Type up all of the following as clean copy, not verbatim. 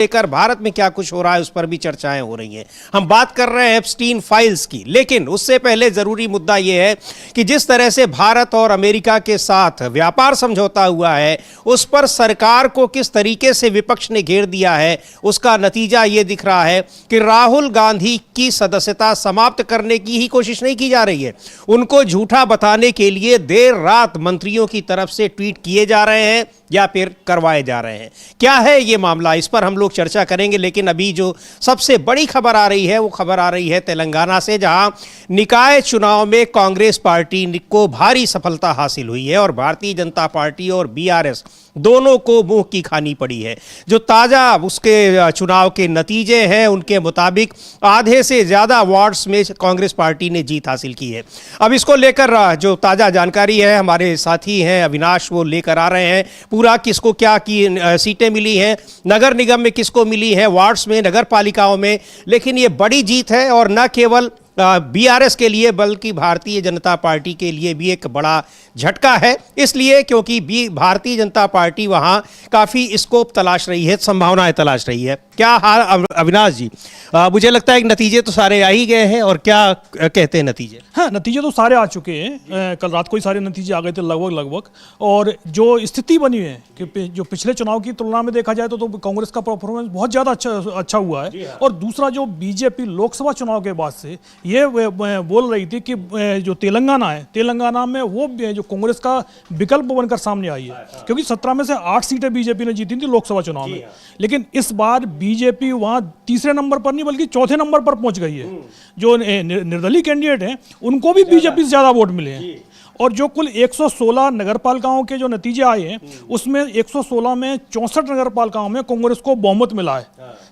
लेकर भारत में क्या कुछ हो रहा है उस पर भी चर्चाएं हो रही हैं। हम बात कर रहे हैं एप्स्टीन फाइल्स की, लेकिन उससे पहले जरूरी मुद्दा यह है कि जिस तरह से भारत और अमेरिका के साथ व्यापार समझौता हुआ है उस पर सरकार को किस तरीके से विपक्ष ने घेर दिया है, उसका नतीजा यह दिख रहा है कि राहुल गांधी की सदस्यता समाप्त करने की ही कोशिश नहीं की जा रही है। उनको झूठा बताने के लिए देर रात मंत्रियों की तरफ से ट्वीट किए जा रहे हैं या फिर करवाए जा रहे हैं। क्या है ये मामला, इस पर हम लोग चर्चा करेंगे। लेकिन अभी जो सबसे बड़ी खबर आ रही है वो खबर आ रही है तेलंगाना से, जहां निकाय चुनाव में कांग्रेस पार्टी को भारी सफलता हासिल हुई है और भारतीय जनता पार्टी और बीआरएस दोनों को मुंह की खानी पड़ी है। जो ताजा उसके चुनाव के नतीजे हैं उनके मुताबिक आधे से ज्यादा वार्ड्स में कांग्रेस पार्टी ने जीत हासिल की है। अब इसको लेकर जो ताजा जानकारी है हमारे साथी हैं अविनाश, वो लेकर आ रहे हैं पूरा किसको क्या की सीटें मिली हैं, नगर निगम में किसको मिली है, वार्ड्स में, नगर पालिकाओं में। लेकिन ये बड़ी जीत है और न केवल बीआरएस के लिए बल्कि भारतीय जनता पार्टी के लिए भी एक बड़ा झटका है, इसलिए क्योंकि भारतीय जनता पार्टी वहां काफी स्कोप तलाश रही है, संभावनाएं तलाश रही है। क्या हाल अविनाश जी? मुझे लगता है कि नतीजे तो सारे आ ही गए हैं, और क्या कहते हैं नतीजे? हाँ, नतीजे तो सारे आ चुके हैं। कल रात को ही सारे नतीजे आ गए थे लगभग। और जो स्थिति बनी है कि जो पिछले चुनाव की तुलना में देखा जाए तो कांग्रेस का परफॉर्मेंस बहुत ज़्यादा अच्छा हुआ है। और दूसरा, जो बीजेपी लोकसभा चुनाव के बाद से ये बोल रही थी कि जो तेलंगाना है, तेलंगाना में वो जो कांग्रेस का विकल्प बनकर सामने आई है, क्योंकि 17 में से 8 सीटें बीजेपी ने जीती थी लोकसभा चुनाव में। लेकिन इस बार बीजेपी वहां तीसरे नंबर पर नहीं बल्कि चौथे नंबर पर पहुंच गई है। जो निर्दलीय कैंडिडेट हैं उनको भी बीजेपी से ज्यादा वोट मिले हैं। और जो कुल 116 नगरपालिकाओं के जो नतीजे आए हैं उसमें 116 में 64 नगरपालिकाओं में कांग्रेस को बहुमत मिला है।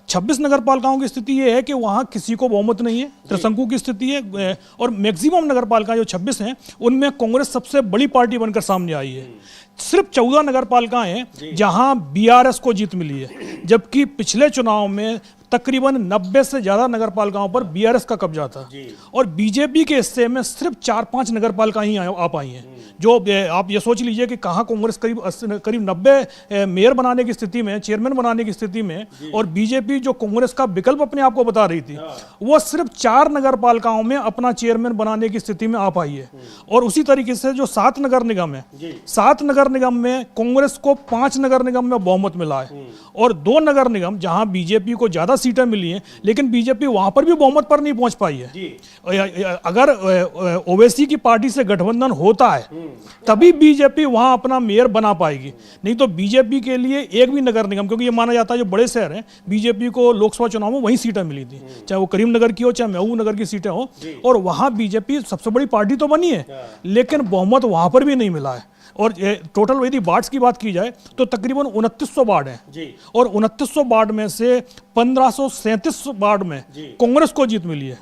26 नगरपालिकाओं की स्थिति ये है कि वहां किसी को बहुमत नहीं है, त्रिशंकु की स्थिति है। और मैक्सिमम नगरपालिका जो 26 हैं उनमें कांग्रेस सबसे बड़ी पार्टी बनकर सामने आई है। सिर्फ 14 नगरपालिकाएं हैं जहां बीआरएस को जीत मिली है, जबकि पिछले चुनाव में तकरीबन 90 से ज्यादा नगरपालिकाओं पर बीआरएस का कब्जा था। और बीजेपी के हिस्से में सिर्फ 4-5 नगरपालिका ही आ पाई हैं। जो आप ये सोच लीजिए कि कहां कांग्रेस करीब 90 मेयर बनाने की स्थिति में, चेयरमैन बनाने की स्थिति में, और बीजेपी जो कांग्रेस का विकल्प अपने आप को बता रही थी वो सिर्फ 4 नगरपालिकाओं में अपना चेयरमैन बनाने की स्थिति में आ पाई है। और उसी तरीके से जो 7 नगर निगम है, 7 नगर निगम में कांग्रेस को 5 नगर निगम में बहुमत मिला है। और 2 नगर निगम जहां बीजेपी को ज्यादा सीटें मिली हैं लेकिन बीजेपी वहां पर भी बहुमत पर नहीं पहुंच पाई है। अगर ओवैसी की पार्टी से गठबंधन होता है तभी बीजेपी वहां अपना मेयर बना पाएगी, नहीं तो बीजेपी के लिए एक भी नगर निगम, क्योंकि ये माना जाता है जो बड़े शहर हैं बीजेपी को लोकसभा चुनाव में वहीं सीटें मिली थी, चाहे वो करीमनगर की हो चाहे महबूब नगर की सीटें हो, और वहां बीजेपी सबसे बड़ी पार्टी तो बनी है लेकिन बहुमत वहां पर भी नहीं मिला है। और टोटल यदि वार्ड्स की बात की जाए तो तकरीबन 2900 वार्ड हैं और 2900 वार्ड में से 1537 वार्ड में कांग्रेस को जीत मिली है।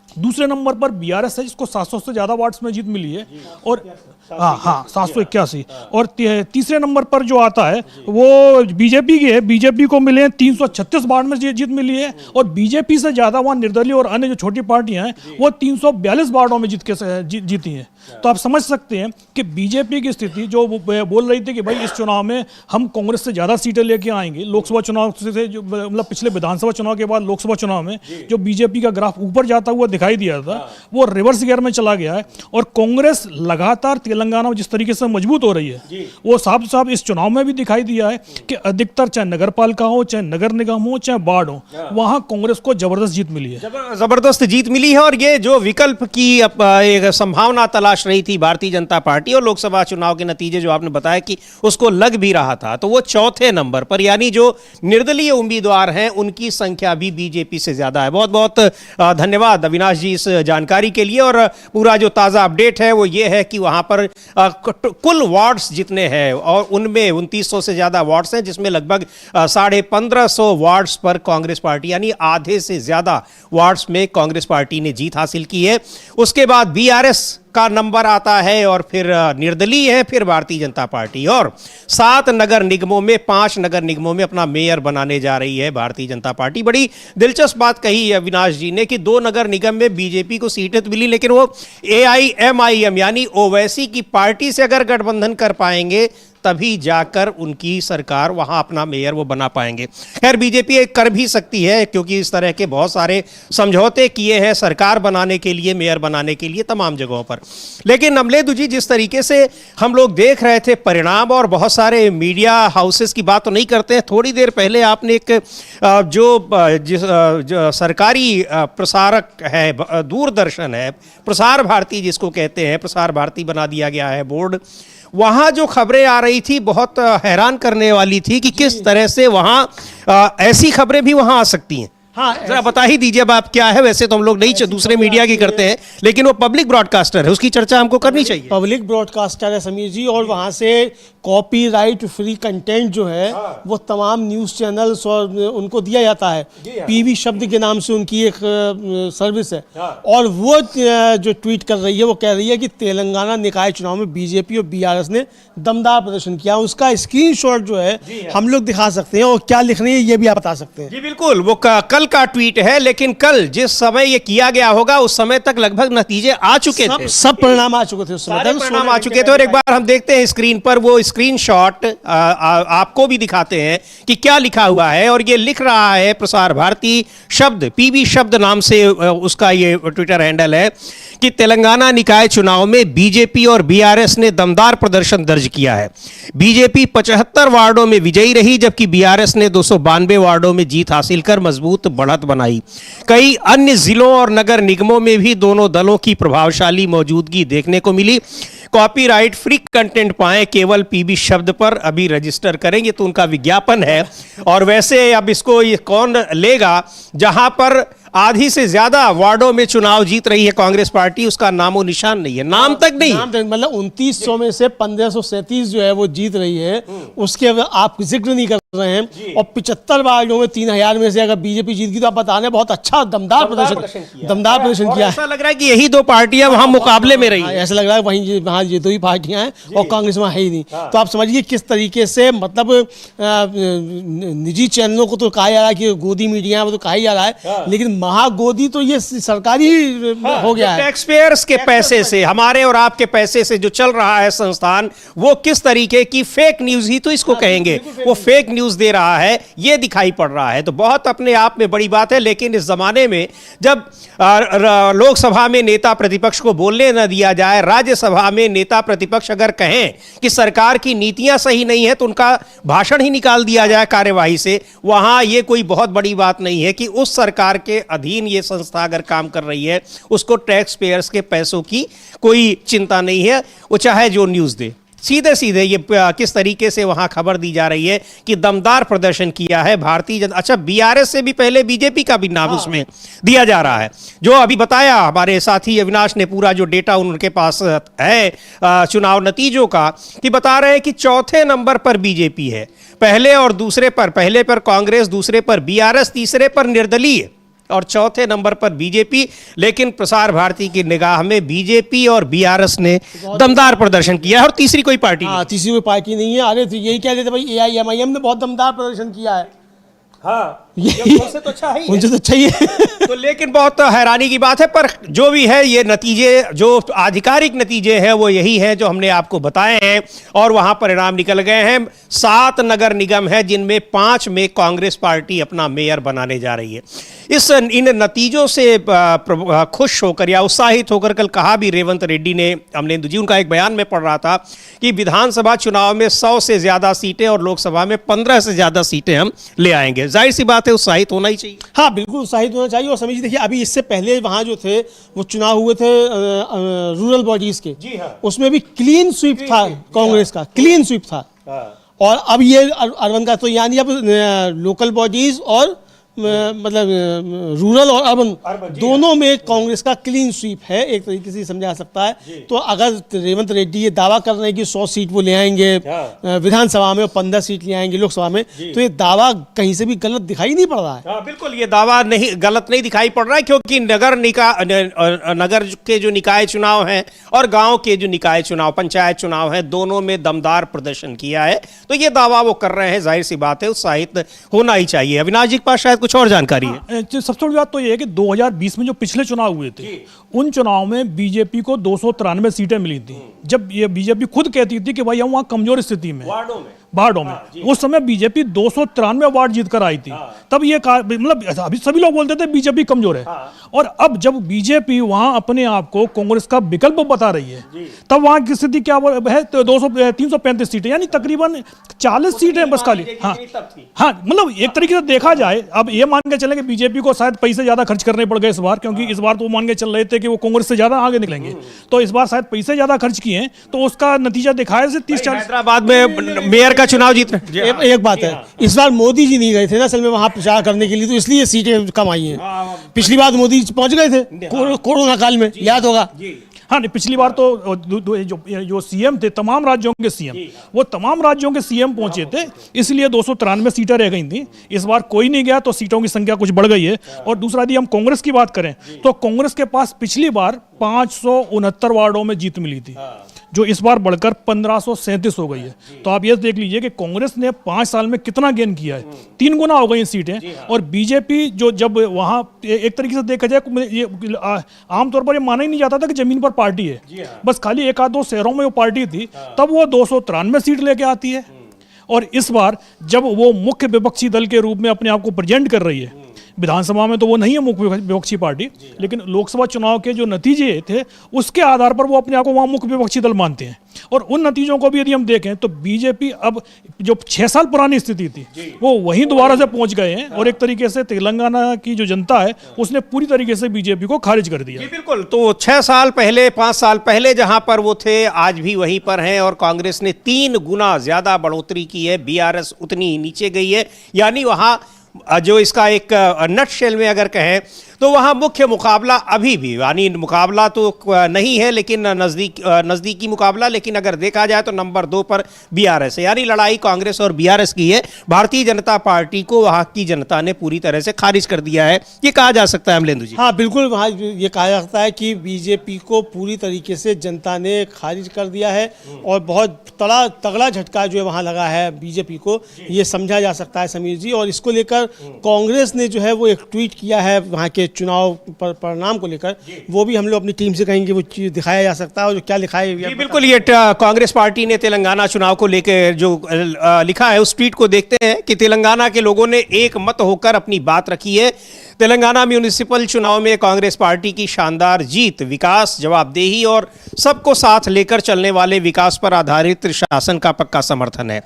दूसरे नंबर पर बीआरएस है जिसको 700 से ज्यादा वार्ड्स में जीत मिली है, और 781। और तीसरे नंबर पर जो आता है वो बीजेपी की है, बीजेपी को मिले 336 वार्ड में जीत मिली है। और बीजेपी से ज्यादा वहां निर्दलीय और अन्य जो छोटी पार्टियां हैं वो 342 वार्डों में जीती हैं। तो आप समझ सकते हैं कि बीजेपी की स्थिति, जो बोल रही थी कि भाई इस चुनाव में हम कांग्रेस से ज्यादा सीटें लेके आएंगे, लोकसभा चुनाव से जो मतलब पिछले विधानसभा चुनाव के बाद लोकसभा चुनाव में जो बीजेपी का ग्राफ ऊपर जाता हुआ दिखाई दिया था वो रिवर्स गियर में चला गया है। और कांग्रेस लगातार तेलंगाना में जिस तरीके से मजबूत हो रही है वो साफ साफ इस चुनाव में भी दिखाई दिया है कि अधिकतर चाहे नगर पालिका हो, चाहे नगर निगम हो, चाहे वार्ड हो, वहां कांग्रेस को जबरदस्त जीत मिली है। जबरदस्त जीत मिली है। और ये जो विकल्प की एक संभावना तलाश रही थी भारतीय जनता पार्टी, और लोकसभा चुनाव के नतीजे जो आपने बताया कि उसको लग भी रहा था, तो वो चौथे नंबर पर, यानी जो निर्दलीय उम्मीदवार हैं उनकी संख्या भी बीजेपी से ज्यादा है। बहुत बहुत धन्यवाद अविनाश जी इस जानकारी के लिए। और पूरा जो ताजा अपडेट है वो ये है कि वहां पर कुल वार्ड्स जितने हैं और उनमें 2900 से ज्यादा वार्ड्स हैं, जिसमें लगभग 1550 वार्ड्स पर कांग्रेस पार्टी, यानी आधे से ज्यादा वार्ड्स में कांग्रेस पार्टी ने जीत हासिल की है। उसके बाद बीआरएस का नंबर आता है और फिर निर्दलीय है, फिर भारतीय जनता पार्टी, और 7 नगर निगमों में, 5 नगर निगमों में अपना मेयर बनाने जा रही है भारतीय जनता पार्टी। बड़ी दिलचस्प बात कही है अविनाश जी ने कि 2 नगर निगम में बीजेपी को सीटें तो मिली लेकिन वो AIMIM यानी ओवैसी की पार्टी से अगर गठबंधन कर पाएंगे तभी जाकर उनकी सरकार वहां अपना मेयर वो बना पाएंगे। खैर बीजेपी एक कर भी सकती है क्योंकि इस तरह के बहुत सारे समझौते किए हैं सरकार बनाने के लिए, मेयर बनाने के लिए तमाम जगहों पर। लेकिन अमलेदु जी, जिस तरीके से हम लोग देख रहे थे परिणाम, और बहुत सारे मीडिया हाउसेस की बात तो नहीं करते हैं, थोड़ी देर पहले आपने एक जो सरकारी प्रसारक है, दूरदर्शन है, प्रसार भारती जिसको कहते हैं, प्रसार भारती बना दिया गया है बोर्ड, वहाँ जो खबरें आ रही थी बहुत हैरान करने वाली थी कि किस तरह से वहाँ ऐसी खबरें भी वहाँ आ सकती हैं। हाँ, जरा बता ही दीजिए अब आप क्या है। वैसे तो हम लोग नहीं दूसरे मीडिया की करते हैं, लेकिन वो पब्लिक ब्रॉडकास्टर है, उसकी चर्चा हमको करनी चाहिए। पब्लिक ब्रॉडकास्टर है समीर जी, और वहाँ से कॉपीराइट फ्री कंटेंट जो है वो तमाम न्यूज़ चैनल्स और उनको दिया जाता है। पीवी शब्द के नाम से उनकी एक सर्विस है, और वो जो ट्वीट कर रही है वो कह रही है कि तेलंगाना निकाय चुनाव में बीजेपी और बीआरएस ने दमदार प्रदर्शन किया। उसका स्क्रीनशॉट जो है हम लोग दिखा सकते हैं, और क्या लिख रही है ये भी आप बता सकते हैं। जी बिल्कुल, वो कल का ट्वीट है, लेकिन कल जिस समय ये किया गया होगा उस समय तक लगभग नतीजे आ चुके थे, सब परिणाम आ चुके थे, उस समय तक परिणाम आ चुके थे। और एक बार हम देखते हैं स्क्रीन पर वो स्क्रीनशॉट, आपको भी दिखाते हैं कि क्या लिखा हुआ है। और ये लिख रहा है प्रसार भारती शब्द, पीवी शब्द नाम से उसका ये ट्विटर हैंडल है, कि तेलंगाना निकाय चुनाव में बीजेपी और बीआरएस ने दमदार प्रदर्शन दर्ज किया है। बीजेपी 75 वार्डों में विजयी रही, जबकि बीआरएस ने 292 वार्डों में जीत हासिल कर मजबूत बढ़त बनाई। कई अन्य जिलों और नगर निगमों में भी दोनों दलों की प्रभावशाली मौजूदगी देखने को मिली। कॉपीराइट फ्री कंटेंट पाएं केवल पीबी शब्द पर अभी रजिस्टर करेंगे, तो उनका विज्ञापन है। और वैसे अब इसको ये कौन लेगा, जहां पर आधी से ज्यादा वार्डों में चुनाव जीत रही है कांग्रेस पार्टी, उसका नामो निशान नहीं है, नाम तक नहीं, मतलब 2900 में से 1537 जो है वो जीत रही है, उसके आप जिक्र नहीं कर रहे हैं। और 75 वार्डों में 3000 में से अगर बीजेपी जीत गई तो आप बता रहे हैं बहुत अच्छा दमदार प्रदर्शन किया है। ऐसा लग रहा है कि यही दो पार्टियां वहां मुकाबले में रही, ऐसा लग रहा है वहीं वहां ये दो ही पार्टियां हैं और कांग्रेस वहां है ही नहीं। तो आप समझिए किस तरीके से, मतलब निजी चैनलों को तो कहा जा रहा है कि गोदी मीडिया है, वो तो कहा ही जा रहा है, लेकिन महागोदी तो ये सरकारी हो गया है। टैक्स पेयर्स के पैसे से, हमारे और आपके पैसे से जो चल रहा है संस्थान, वो किस तरीके की फेक न्यूज ही तो इसको कहेंगे, वो फेक न्यूज दे रहा है, ये दिखाई पड़ रहा है। तो बहुत अपने आप में बड़ी बात है। लेकिन इस जमाने में जब लोकसभा में नेता प्रतिपक्ष को बोलने न दिया जाए, राज्यसभा में नेता प्रतिपक्ष अगर कहें कि सरकार की नीतियां सही नहीं है, तो उनका भाषण ही निकाल दिया जाए कार्यवाही से, वहां ये कोई बहुत बड़ी बात नहीं है कि उस सरकार के अधीन ये संस्था अगर काम कर रही है, उसको टैक्स पेयर्स के पैसों की कोई चिंता नहीं है, वो चाहे जो न्यूज़ दे। सीधे सीधे ये किस तरीके से वहां खबर दी जा रही है कि दमदार प्रदर्शन किया है भारतीय जनता, अच्छा बीआरएस से भी पहले बीजेपी का भी नाम उसमें दिया जा रहा है। जो अभी बताया हमारे साथी अविनाश ने, पूरा जो डेटा उनके पास है चुनाव नतीजों का, कि बता रहे हैं कि चौथे नंबर पर बीजेपी है, पहले और दूसरे पर, पहले पर कांग्रेस, दूसरे पर बीआरएस, तीसरे पर निर्दलीय और चौथे नंबर पर बीजेपी। लेकिन प्रसार भारती की निगाह में बीजेपी और बीआरएस ने दमदार प्रदर्शन किया है और तीसरी कोई पार्टी नहीं। तीसरी कोई पार्टी नहीं है। अरे तो यही कह रहे थे भाई, एआईएमआईएम ने बहुत दमदार प्रदर्शन किया है। हाँ, उनसे तो अच्छा है, उनसे तो अच्छा ही है। तो लेकिन बहुत हैरानी की बात है, पर जो भी है ये नतीजे, जो आधिकारिक नतीजे हैं वो यही हैं जो हमने आपको बताए हैं, और वहां परिणाम निकल गए हैं। 7 नगर निगम है जिनमें 5 में कांग्रेस पार्टी अपना मेयर बनाने जा रही है। इन नतीजों से खुश होकर या उत्साहित होकर कल कहा भी रेवंत रेड्डी ने, अमलेंदु जी, उनका एक बयान में पढ़ रहा था कि विधानसभा चुनाव में 100 से ज्यादा सीटें और लोकसभा में 15 से ज्यादा सीटें हम ले आएंगे। जाहिर सी बात है, उत्साहित होना ही चाहिए। हाँ बिल्कुल उत्साहित होना चाहिए। और समझिए, देखिए अभी इससे पहले वहाँ जो थे वो चुनाव हुए थे रूरल बॉडीज के, जी हाँ, उसमें भी क्लीन स्वीप था कांग्रेस का, क्लीन स्वीप था। और अब ये अरविंद का, तो यानी अब लोकल बॉडीज और मतलब रूरल और अर्बन दोनों में कांग्रेस का क्लीन स्वीप है, एक तरीके से समझा सकता है। तो अगर रेवंत रेड्डी ये दावा कर रहे हैं कि 100 सीट वो ले आएंगे विधानसभा में और 15 सीट ले आएंगे लोकसभा में, तो ये दावा कहीं से भी गलत दिखाई नहीं पड़ रहा है। हाँ, बिल्कुल ये दावा नहीं, गलत नहीं दिखाई पड़ रहा है, क्योंकि नगर के जो निकाय चुनाव हैं और गांव के जो निकाय चुनाव, पंचायत चुनाव हैं, दोनों में दमदार प्रदर्शन किया है। तो ये दावा वो कर रहे हैं, जाहिर सी बात है उत्साहित होना ही चाहिए। अविनाश जी के पास शायद कुछ और जानकारी है। सबसे बड़ी बात तो ये है कि 2020 में जो पिछले चुनाव हुए थे, उन चुनाव में बीजेपी को 293 सीटें मिली थी। जब ये बीजेपी खुद कहती थी कि भाई हम वहाँ कमजोर स्थिति में, वार्डों में उस समय बीजेपी 293 वार्ड जीत कर आई थी। तब ये मतलब अभी सभी लोग बोलते थे बीजेपी कमजोर है, और अब जब बीजेपी वहां अपने आप को कांग्रेस का विकल्प बता रही है, तब वहां की स्थिति क्या है? 335 सीटें, यानी तकरीबन 40 सीटें बस खाली। हाँ, मतलब एक तरीके से देखा जाए, अब ये मान के चले कि बीजेपी को शायद पैसे ज्यादा खर्च करने पड़ गए इस बार, क्योंकि इस बार तो मान के चल रहे थे कि वो कांग्रेस से ज्यादा आगे निकलेंगे, तो इस बार शायद पैसे ज्यादा खर्च किए, तो उसका नतीजा दिखाया से 30-40। हैदराबाद में मेयर का चुनाव जीत रहे। एक बात है, इस बार मोदी जी नहीं गए थे ना असल में वहां प्रचार करने के लिए, तो इसलिए सीटें कम आई हैं। पिछली बार मोदी जी पहुंच गए थे कोरोना काल में, याद होगा। हाँ, नहीं, पिछली बार तो जो सीएम थे, तमाम राज्यों के सीएम, वो तमाम राज्यों के सीएम पहुंचे थे, इसलिए 293 सीटें रह गई थी। इस बार कोई नहीं गया, तो सीटों की संख्या कुछ बढ़ गई है। और दूसरा, यदि हम कांग्रेस की बात करें, तो कांग्रेस के पास पिछली बार 569 वार्डों में जीत मिली थी, जो इस बार बढ़कर 1537 हो गई है। तो आप ये देख लीजिए कि कांग्रेस ने 5 साल में कितना गेन किया है, 3 गुना हो गई सीटें। और बीजेपी जो जब वहां एक तरीके से देखा जाए, ये आमतौर पर ये माना ही नहीं जाता था कि जमीन पर पार्टी है, बस खाली 1-2 शहरों में वो पार्टी थी, तब वो 293 सीट लेके आती है। और इस बार जब वो मुख्य विपक्षी दल के रूप में अपने आप को प्रेजेंट कर रही है, विधानसभा में तो वो नहीं है मुख्य विपक्षी पार्टी, लेकिन लोकसभा चुनाव के जो नतीजे थे उसके आधार पर वो अपने आप को वहां मुख्य विपक्षी दल मानते हैं। और उन नतीजों को भी यदि हम देखें, तो बीजेपी अब जो 6 साल पुरानी स्थिति थी वो वहीं दोबारा से पहुंच गए हैं। और एक तरीके से तेलंगाना की जो जनता है उसने पूरी तरीके से बीजेपी को खारिज कर दिया। बिल्कुल, तो 6 साल पहले, 5 साल पहले जहां पर वो थे, आज भी वहीं पर हैं, और कांग्रेस ने 3 गुना ज्यादा बढ़ोतरी की है, बीआरएस उतनी ही नीचे गई है। यानी वहां जो इसका एक नटशेल में अगर कहें, तो वहाँ मुख्य मुकाबला अभी भी, यानी मुकाबला तो नहीं है, लेकिन नज़दीकी मुकाबला, लेकिन अगर देखा जाए तो नंबर 2 पर बीआरएस है। यानी लड़ाई कांग्रेस और बीआरएस की है। भारतीय जनता पार्टी को वहाँ की जनता ने पूरी तरह से खारिज कर दिया है, ये कहा जा सकता है अमलेंदु जी। हाँ, बिल्कुल, वहाँ ये कहा जाता है कि बीजेपी को पूरी तरीके से जनता ने खारिज कर दिया है, और बहुत तगड़ा झटका जो है वहाँ लगा है बीजेपी को, ये समझा जा सकता है समीर जी। और इसको लेकर कांग्रेस ने जो है वो एक ट्वीट किया है वहाँ के चुनाव परिणाम को लेकर, वो भी हम लोग अपनी टीम से कहेंगे वो चीज दिखाया जा सकता है। और जो क्या लिखा है, बिल्कुल, ये कांग्रेस पार्टी ने तेलंगाना चुनाव को लेकर जो लिखा है उस ट्वीट को देखते हैं कि तेलंगाना के लोगों ने एक मत होकर अपनी बात रखी है। तेलंगाना म्यूनिसिपल चुनाव में कांग्रेस पार्टी की शानदार जीत, विकास, जवाबदेही और सबको साथ लेकर चलने वाले विकास पर आधारित शासन का पक्का समर्थन है।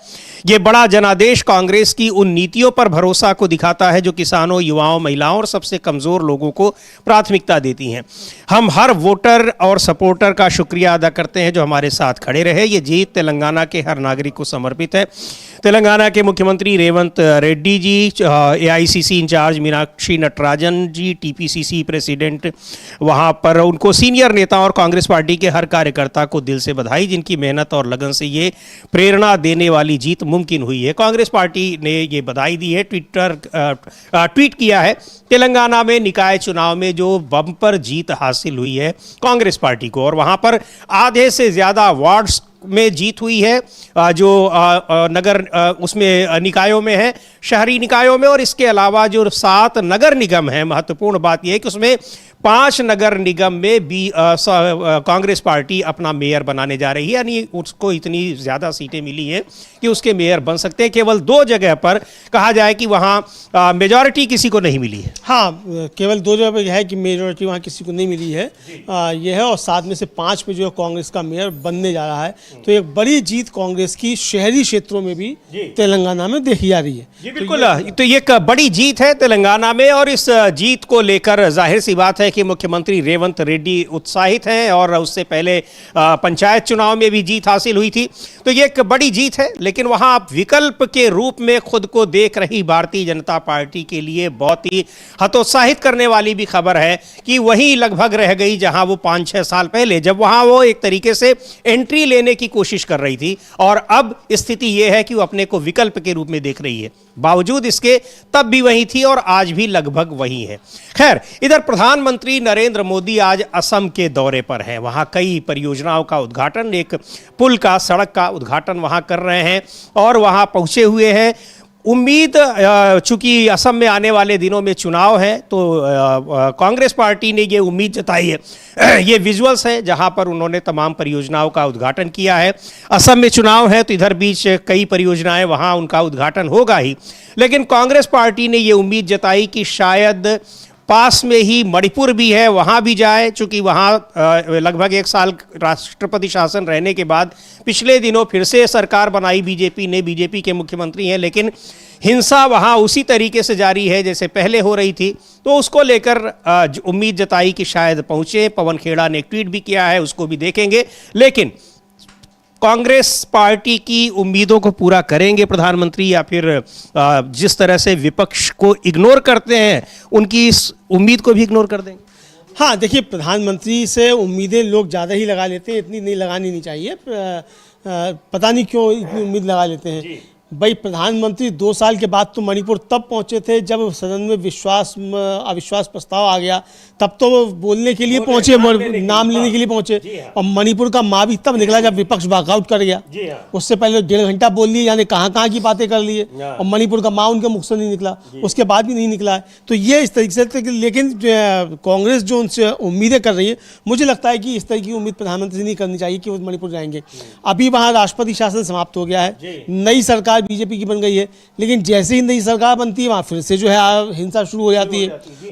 ये बड़ा जनादेश कांग्रेस की उन नीतियों पर भरोसा को दिखाता है जो किसानों, युवाओं, महिलाओं और सबसे कमजोर लोगों को प्राथमिकता देती हैं। हम हर वोटर और सपोर्टर का शुक्रिया अदा करते हैं जो हमारे साथ खड़े रहे। ये जीत तेलंगाना के हर नागरिक को समर्पित है। तेलंगाना के मुख्यमंत्री रेवंत रेड्डी जी, एआईसीसी इंचार्ज मीनाक्षी नटराजन जी, टीपीसीसी प्रेसिडेंट, वहाँ पर उनको सीनियर नेता और कांग्रेस पार्टी के हर कार्यकर्ता को दिल से बधाई, जिनकी मेहनत और लगन से ये प्रेरणा देने वाली जीत मुमकिन हुई है। कांग्रेस पार्टी ने ये बधाई दी है, ट्वीट किया है। तेलंगाना में निकाय चुनाव में जो बम्पर जीत हासिल हुई है कांग्रेस पार्टी को, और वहाँ पर आधे से ज़्यादा वार्ड्स में जीत हुई है, जो नगर उसमें निकायों में है, शहरी निकायों में। और इसके अलावा जो 7 नगर निगम हैं, महत्वपूर्ण बात यह है कि उसमें 5 नगर निगम में भी कांग्रेस पार्टी अपना मेयर बनाने जा रही है। यानी उसको इतनी ज़्यादा सीटें मिली हैं कि उसके मेयर बन सकते हैं। केवल 2 जगह पर कहा जाए कि वहाँ मेजॉरिटी किसी को नहीं मिली है। हाँ, केवल 2 जगह पर है कि मेजॉरिटी वहाँ किसी को नहीं मिली है, ये है। और 7 में से 5 पे जो है कांग्रेस का मेयर बनने जा रहा है। तो एक बड़ी जीत कांग्रेस की शहरी क्षेत्रों में भी तेलंगाना में देखी जा रही है। जी बिल्कुल, तो ये एक बड़ी जीत है तेलंगाना में, और इस जीत को लेकर जाहिर सी बात है कि मुख्यमंत्री रेवंत रेड्डी उत्साहित हैं, और उससे पहले पंचायत चुनाव में भी जीत हासिल हुई थी। तो ये एक बड़ी जीत है, लेकिन वहां आप विकल्प के रूप में खुद को देख रही भारतीय जनता पार्टी के लिए बहुत ही हतोत्साहित करने वाली भी खबर है कि वही लगभग रह गई जहां वो 5-6 साल पहले, जब वहां वो एक तरीके से एंट्री लेने की कोशिश कर रही थी। और अब स्थिति यह है कि वो अपने को विकल्प के रूप में देख रही है। बावजूद इसके तब भी वही थी और आज भी लगभग वही है। खैर, इधर प्रधानमंत्री नरेंद्र मोदी आज असम के दौरे पर हैं। वहाँ कई परियोजनाओं का उद्घाटन, एक पुल का, सड़क का उद्घाटन वहाँ कर रहे हैं, और वहाँ पहुँचे हुए हैं। उम्मीद चूंकि असम में आने वाले दिनों में चुनाव है तो कांग्रेस पार्टी ने ये उम्मीद जताई है। ये विजुअल्स है जहां पर उन्होंने तमाम परियोजनाओं का उद्घाटन किया है। असम में चुनाव है तो इधर बीच कई परियोजनाएं वहां उनका उद्घाटन होगा ही, लेकिन कांग्रेस पार्टी ने ये उम्मीद जताई कि शायद पास में ही मणिपुर भी है, वहाँ भी जाए, चूँकि वहाँ लगभग 1 साल राष्ट्रपति शासन रहने के बाद पिछले दिनों फिर से सरकार बनाई बीजेपी ने, बीजेपी के मुख्यमंत्री हैं, लेकिन हिंसा वहाँ उसी तरीके से जारी है जैसे पहले हो रही थी। तो उसको लेकर उम्मीद जताई कि शायद पहुँचे। पवन खेड़ा ने एक ट्वीट भी किया है, उसको भी देखेंगे। लेकिन कांग्रेस पार्टी की उम्मीदों को पूरा करेंगे प्रधानमंत्री, या फिर जिस तरह से विपक्ष को इग्नोर करते हैं उनकी इस उम्मीद को भी इग्नोर कर देंगे? हाँ, देखिए, प्रधानमंत्री से उम्मीदें लोग ज़्यादा ही लगा लेते हैं, इतनी नहीं लगानी नहीं चाहिए। पता नहीं क्यों इतनी उम्मीद लगा लेते हैं। भाई, प्रधानमंत्री 2 साल के बाद तो मणिपुर तब पहुंचे थे जब सदन में अविश्वास प्रस्ताव आ गया, तब तो वो बोलने के लिए पहुंचे, नाम लेने के लिए पहुंचे। और मणिपुर का माँ भी तब निकला जब विपक्ष वॉकआउट कर गया। उससे पहले 1.5 घंटा बोल लिए, यानी कहाँ की बातें कर लिए, और मणिपुर का माँ उनके मुख से नहीं निकला, उसके बाद भी नहीं निकला है। तो ये इस तरीके से, लेकिन कांग्रेस जो उनसे उम्मीदें कर रही है, मुझे लगता है कि इस तरह की उम्मीद प्रधानमंत्री नहीं करनी चाहिए कि वो मणिपुर जाएंगे। अभी वहाँ राष्ट्रपति शासन समाप्त हो गया है, नई सरकार बीजेपी की बन गई है, लेकिन जैसे ही नई सरकार बनती है वहाँ फिर से जो है हिंसा शुरू हो जाती है।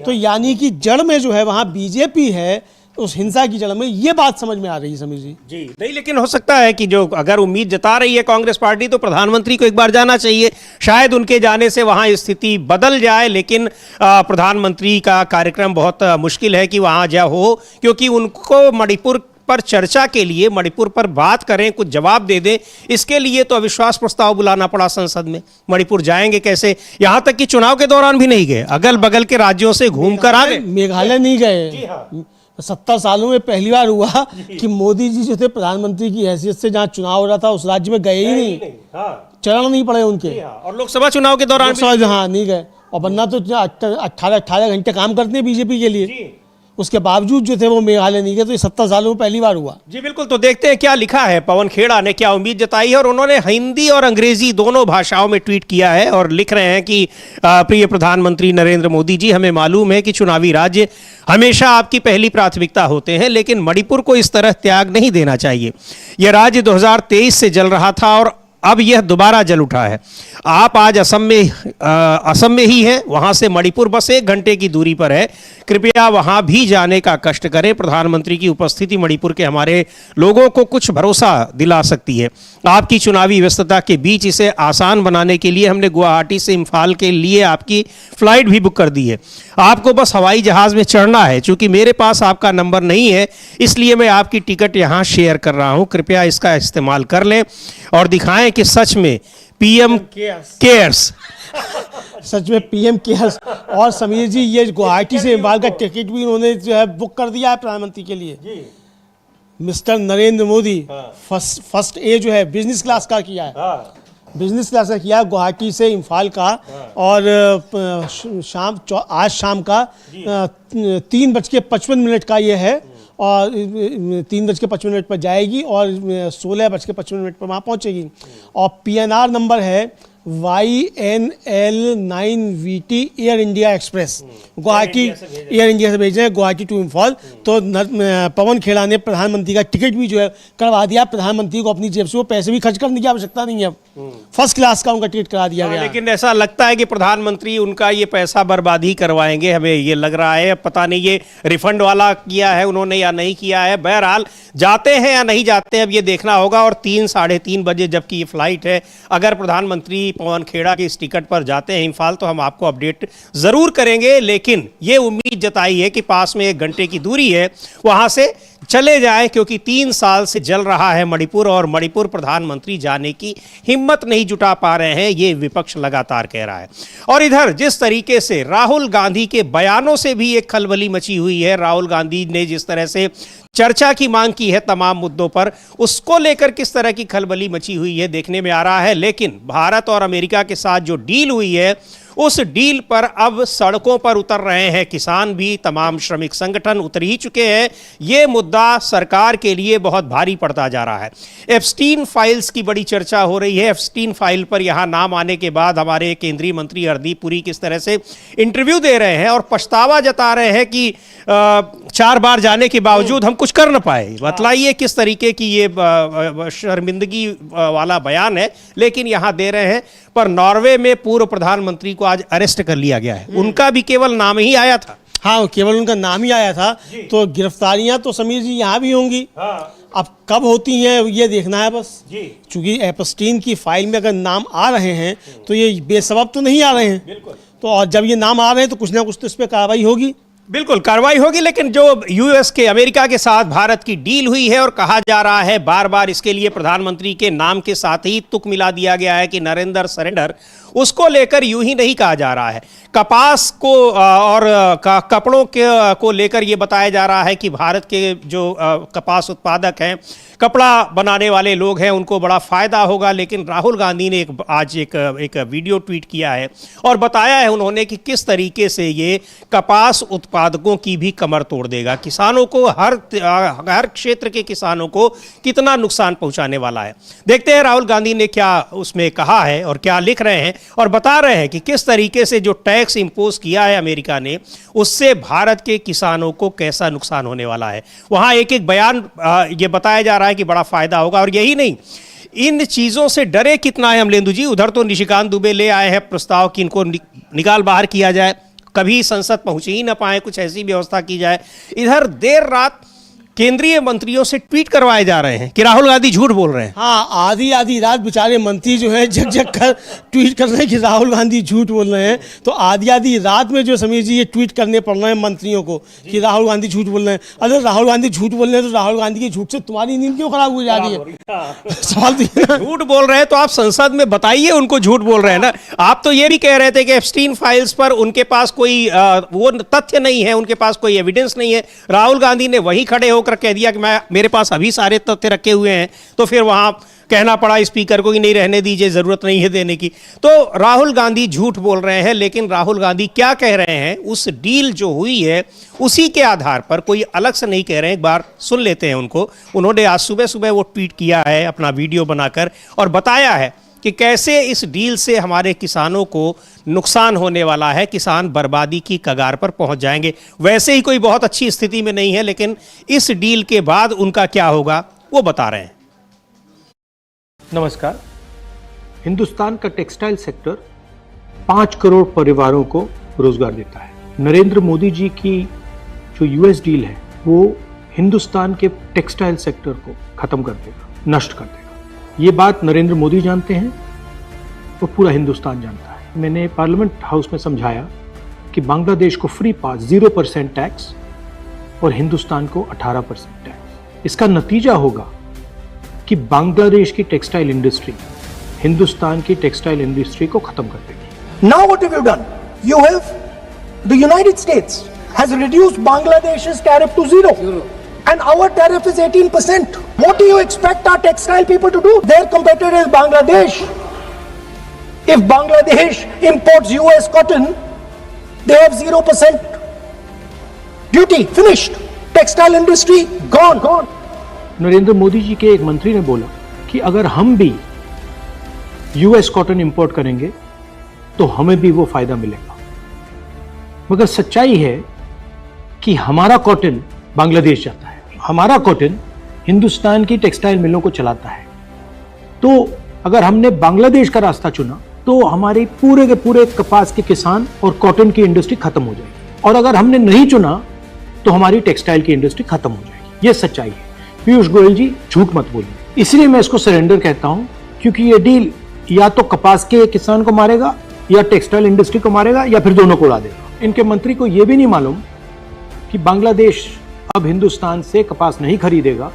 तो यानी कि जड़ में जो है वहाँ बीजेपी है, उस हिंसा की जड़ में। ये बात समझ में आ रही है समीर जी। नहीं, लेकिन हो सकता है कि जो अगर उम्मीद जता रही है कांग्रेस पार्टी, तो प्रधानमंत्री को एक बार जाना चाहिए। शायद उनके जाने से वहां स्थिति बदल जाए, लेकिन प्रधानमंत्री का कार्यक्रम बहुत मुश्किल है कि वहां जा हो, क्योंकि उनको मणिपुर पर चर्चा के लिए, मणिपुर पर बात करें, कुछ जवाब दे दें, इसके लिए तो अविश्वास प्रस्ताव बुलाना पड़ा संसद में। मणिपुर जाएंगे कैसे? यहां तक कि चुनाव के दौरान भी नहीं गए, अगल बगल के राज्यों से घूमकर आ गए। मेघालय नहीं गए। 70 सालों में पहली बार हुआ कि मोदी जी जो थे प्रधानमंत्री की हैसियत से जहाँ चुनाव हो रहा था उस राज्य में गए ही नहीं। चरण नहीं पड़े उनके। और लोकसभा चुनाव के दौरान हाँ नहीं गए। और वरना तो 18 घंटे काम करते हैं बीजेपी के लिए, उसके बावजूद जो थे वो मेघालय नहीं गए। तो ये 70 सालों में पहली बार हुआ। जी बिल्कुल। तो देखते हैं क्या लिखा है, पवन खेड़ा ने क्या उम्मीद जताई है। और उन्होंने हिंदी और अंग्रेजी दोनों भाषाओं में ट्वीट किया है और लिख रहे हैं कि प्रिय प्रधानमंत्री नरेंद्र मोदी जी, हमें मालूम है कि चुनावी राज्य हमेशा आपकी पहली प्राथमिकता होते हैं, लेकिन मणिपुर को इस तरह त्याग नहीं देना चाहिए। यह राज्य 2023 से जल रहा था और अब यह दोबारा जल उठा है। आप आज असम में ही हैं, वहां से मणिपुर बस 1 घंटे की दूरी पर है। कृपया वहां भी जाने का कष्ट करें। प्रधानमंत्री की उपस्थिति मणिपुर के हमारे लोगों को कुछ भरोसा दिला सकती है। आपकी चुनावी व्यस्तता के बीच इसे आसान बनाने के लिए हमने गुवाहाटी से इम्फाल के लिए आपकी फ्लाइट भी बुक कर दी है। आपको बस हवाई जहाज में चढ़ना है। चूंकि मेरे पास आपका नंबर नहीं है, इसलिए मैं आपकी टिकट यहां शेयर कर रहा हूं। कृपया इसका इस्तेमाल कर लें और दिखाएं कि सच में पीएम केयर्स सच में पीएम केयर्स। और समीर जी, ये गुवाहाटी से इम्फाल का टिकट भी उन्होंने जो है बुक कर दिया है प्रधानमंत्री के लिए। Mister Narendra Modi first A जो है बिजनेस क्लास का किया है, बिजनेस क्लास का किया है गुवाहाटी से इम्फाल का। और आज शाम का 3:55 का ये है, और 3:55 पर जाएगी और 16:55 पर वहाँ पहुँचेगी। और PNR नंबर है YNL9VT air India express, Guwahati air India से भेज रहे हैं गुवाहाटी टू इम्फाल। तो पवन खेड़ा ने प्रधानमंत्री का टिकट भी जो है करवा दिया। प्रधानमंत्री को अपनी जेब से वो पैसे भी खर्च करने की आवश्यकता नहीं है, फर्स्ट क्लास का उनका टिकट करा दिया गया। लेकिन ऐसा लगता है कि प्रधानमंत्री उनका ये पैसा बर्बादी करवाएंगे, हमें ये लग रहा है। पता नहीं ये रिफंड वाला किया है उन्होंने या नहीं किया है। बहरहाल जाते हैं या नहीं जाते हैं अब ये देखना होगा। और 3-3:30 बजे जबकि ये फ्लाइट है, अगर प्रधानमंत्री पवन खेड़ा की इस टिकट पर जाते हैं इम्फाल, तो हम आपको अपडेट जरूर करेंगे। लेकिन ये उम्मीद जताई है कि पास में 1 घंटे की दूरी है, वहां से चले जाएं, क्योंकि 3 साल से जल रहा है मणिपुर और मणिपुर प्रधानमंत्री जाने की हिम्मत नहीं जुटा पा रहे हैं, ये विपक्ष लगातार कह रहा है। और इधर जिस तरीके से राहुल गांधी के बयानों से भी एक खलबली मची हुई है, राहुल गांधी ने जिस तरह से चर्चा की मांग की है तमाम मुद्दों पर, उसको लेकर किस तरह की खलबली मची हुई है देखने में आ रहा है। लेकिन भारत और अमेरिका के साथ जो डील हुई है उस डील पर अब सड़कों पर उतर रहे हैं किसान भी, तमाम श्रमिक संगठन उतर ही चुके हैं। ये मुद्दा सरकार के लिए बहुत भारी पड़ता जा रहा है। एप्स्टीन फाइल्स की बड़ी चर्चा हो रही है। एप्स्टीन फाइल पर यहां नाम आने के बाद हमारे केंद्रीय मंत्री हरदीप पुरी किस तरह से इंटरव्यू दे रहे हैं और पछतावा जता रहे हैं कि 4 बार जाने के बावजूद हम कुछ कर न पाए। बतलाइए किस तरीके की ये शर्मिंदगी वाला बयान है, लेकिन यहां दे रहे हैं। पर नॉर्वे में पूर्व प्रधानमंत्री को आज अरेस्ट कर लिया गया है। उनका भी केवल नाम ही आया था। हाँ, केवल उनका नाम ही आया था। तो गिरफ्तारियां तो समीर जी यहाँ भी होंगी। अब कब होती हैं ये देखना है बस। चूंकि एप्स्टीन की फाइल में अगर नाम आ रहे हैं तो ये बेसबब तो नहीं आ रहे हैं। तो और जब ये नाम आ रहे हैं तो कुछ ना कुछ तो इस पर कार्रवाई होगी। बिल्कुल कार्रवाई होगी, लेकिन जो यूएस के, अमेरिका के साथ भारत की डील हुई है और कहा जा रहा है बार बार इसके लिए प्रधानमंत्री के नाम के साथ ही तुक मिला दिया गया है कि नरेंद्र सरेंडर, उसको लेकर यूं ही नहीं कहा जा रहा है। कपास को और कपड़ों के को लेकर यह बताया जा रहा है कि भारत के जो कपास उत्पादक हैं, कपड़ा बनाने वाले लोग हैं, उनको बड़ा फायदा होगा। लेकिन राहुल गांधी ने आज एक वीडियो ट्वीट किया है और बताया है उन्होंने कि किस तरीके से ये कपास उत्पादकों की भी कमर तोड़ देगा। किसानों को, हर क्षेत्र के किसानों को कितना नुकसान पहुंचाने वाला है। देखते हैं राहुल गांधी ने क्या उसमें कहा है और क्या लिख रहे हैं और बता रहे हैं कि किस तरीके से जो टैक्स इंपोज किया है अमेरिका ने, उससे भारत के किसानों को कैसा नुकसान होने वाला है। वहां एक एक बयान ये बताया जा रहा है कि बड़ा फायदा होगा। और यही नहीं, इन चीजों से डरे कितना है अमलेंदु जी। उधर तो निशिकांत दुबे ले आए हैं प्रस्ताव कि इनको निकाल बाहर किया जाए, कभी संसद पहुंच ही ना पाए, कुछ ऐसी व्यवस्था की जाए। इधर देर रात केंद्रीय मंत्रियों से ट्वीट करवाए जा रहे हैं कि राहुल गांधी झूठ बोल रहे हैं। हाँ, आधी रात बेचारे मंत्री जो है जग जग कर ट्वीट कर रहे हैं कि राहुल गांधी झूठ बोल रहे हैं। तो आधी रात में जो समीर जी ये ट्वीट करने पड़ रहे हैं मंत्रियों को कि राहुल गांधी झूठ बोल रहे हैं। अरे राहुल गांधी झूठ बोल रहे हैं तो राहुल गांधी के झूठ से तुम्हारी नींद क्यों खराब हो जा रही है? सवाल तो झूठ बोल रहे हैं तो आप संसद में बताइए उनको झूठ बोल रहे हैं ना। आप तो ये भी कह रहे थे कि एप्स्टीन फाइल्स पर उनके पास कोई वो तथ्य नहीं है, उनके पास कोई एविडेंस नहीं है। राहुल गांधी ने वहीं खड़े होकर कह दिया कि मेरे पास अभी सारे तथ्य रखे हुए हैं। तो फिर वहां कहना पड़ा स्पीकर को कि नहीं, रहने दीजिए, जरूरत नहीं है देने की। तो राहुल गांधी झूठ बोल रहे हैं। लेकिन राहुल गांधी क्या कह रहे हैं, उस डील जो हुई है उसी के आधार पर, कोई अलग से नहीं कह रहे हैं। एक बार सुन लेते हैं उनको। उन्होंने आज सुबह सुबह वो ट्वीट किया है अपना वीडियो बनाकर और बताया है कि कैसे इस डील से हमारे किसानों को नुकसान होने वाला है, किसान बर्बादी की कगार पर पहुंच जाएंगे। वैसे ही कोई बहुत अच्छी स्थिति में नहीं है, लेकिन इस डील के बाद उनका क्या होगा वो बता रहे हैं। नमस्कार। हिंदुस्तान का टेक्सटाइल सेक्टर 5 करोड़ परिवारों को रोजगार देता है। नरेंद्र मोदी जी की जो यूएस डील है वो हिंदुस्तान के टेक्सटाइल सेक्टर को खत्म कर देगा, नष्ट कर देगा। ये बात नरेंद्र मोदी जानते हैं और पूरा हिंदुस्तान जानता है। मैंने पार्लियामेंट हाउस में समझाया कि बांग्लादेश को फ्री पास 0% टैक्स और हिंदुस्तान को 18% टैक्स। इसका नतीजा होगा कि बांग्लादेश की टेक्सटाइल इंडस्ट्री हिंदुस्तान की टेक्सटाइल इंडस्ट्री को खत्म कर देगी। Now what have you done? You have, the United States has reduced Bangladesh's tariff to zero. And our tariff is 18%. What do you expect our textile people to do? Their competitor is Bangladesh. If Bangladesh imports US cotton, they have 0% duty. Finished. Textile industry gone. Narendra Modi ji के एक मंत्री ने बोला कि अगर हम भी US cotton import करेंगे तो हमें भी वो फायदा मिलेगा। मगर सच्चाई है कि हमारा कॉटन बांग्लादेश जाता है, हमारा कॉटन हिंदुस्तान की टेक्सटाइल मिलों को चलाता है। तो अगर हमने बांग्लादेश का रास्ता चुना तो हमारे पूरे के पूरे कपास के किसान और कॉटन की इंडस्ट्री खत्म हो जाएगी, और अगर हमने नहीं चुना तो हमारी टेक्सटाइल की इंडस्ट्री खत्म हो जाएगी। ये सच्चाई है। पीयूष गोयल जी झूठ मत बोलिए। इसलिए मैं इसको सरेंडर कहता हूं, क्योंकि ये डील या तो कपास के किसान को मारेगा या टेक्सटाइल इंडस्ट्री को मारेगा या फिर दोनों को उड़ा देगा। इनके मंत्री को यह भी नहीं मालूम कि बांग्लादेश अब हिंदुस्तान से कपास नहीं खरीदेगा